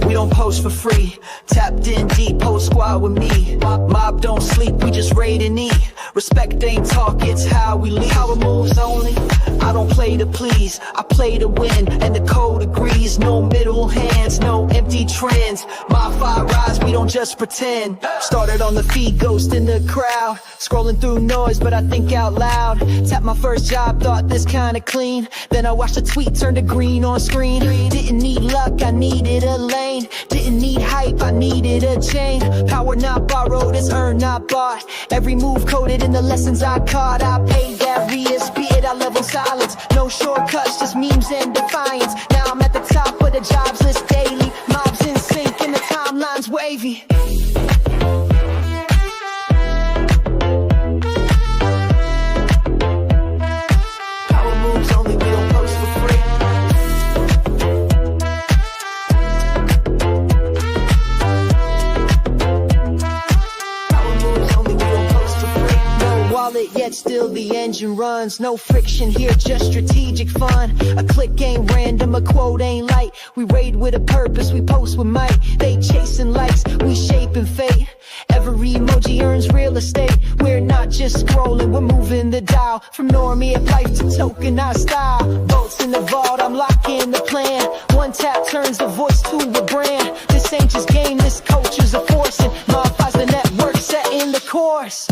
Speaker 4: We don't post for free. Tapped in deep, post squad with me. Mob don't sleep, we just raid and eat. Respect ain't talk, it's how we lead. Power moves only. I don't play to please, I play to win, and the code agrees. No middle hands, no empty trends. MOBFI rise, we don't just pretend. Started on the feed, ghost in the crowd. Scrolling through noise, but I think out loud. Tapped my first job, thought this kinda clean. Then I watched a tweet turn to green on screen. Didn't need luck, I needed a lane. Didn't need hype, I needed a chain. Power not borrowed, it's earned, not bought. Every move coded rooted in the lessons I caught. I paid that arrears, be it I level silence. No shortcuts, just memes and defiance. Now I'm at the top of the jobs list daily. Mobs in sync and the timeline's wavy. Power moves only, we don't post for free. Power moves only, we don't post for free. No wallet, yet still the engine runs. No friction here, just strategic fun. A click ain't random, a quote ain't light. We raid with a purpose, we post with might. They chasing likes, we shaping fate. Every emoji earns real estate. We're not just scrolling, we're moving the dial. From normie of life to tokenized style. Votes in the vault, I'm locking the plan. One tap turns the voice to a brand. This ain't just game, this culture's a force. And MOBFI's the network setting the course.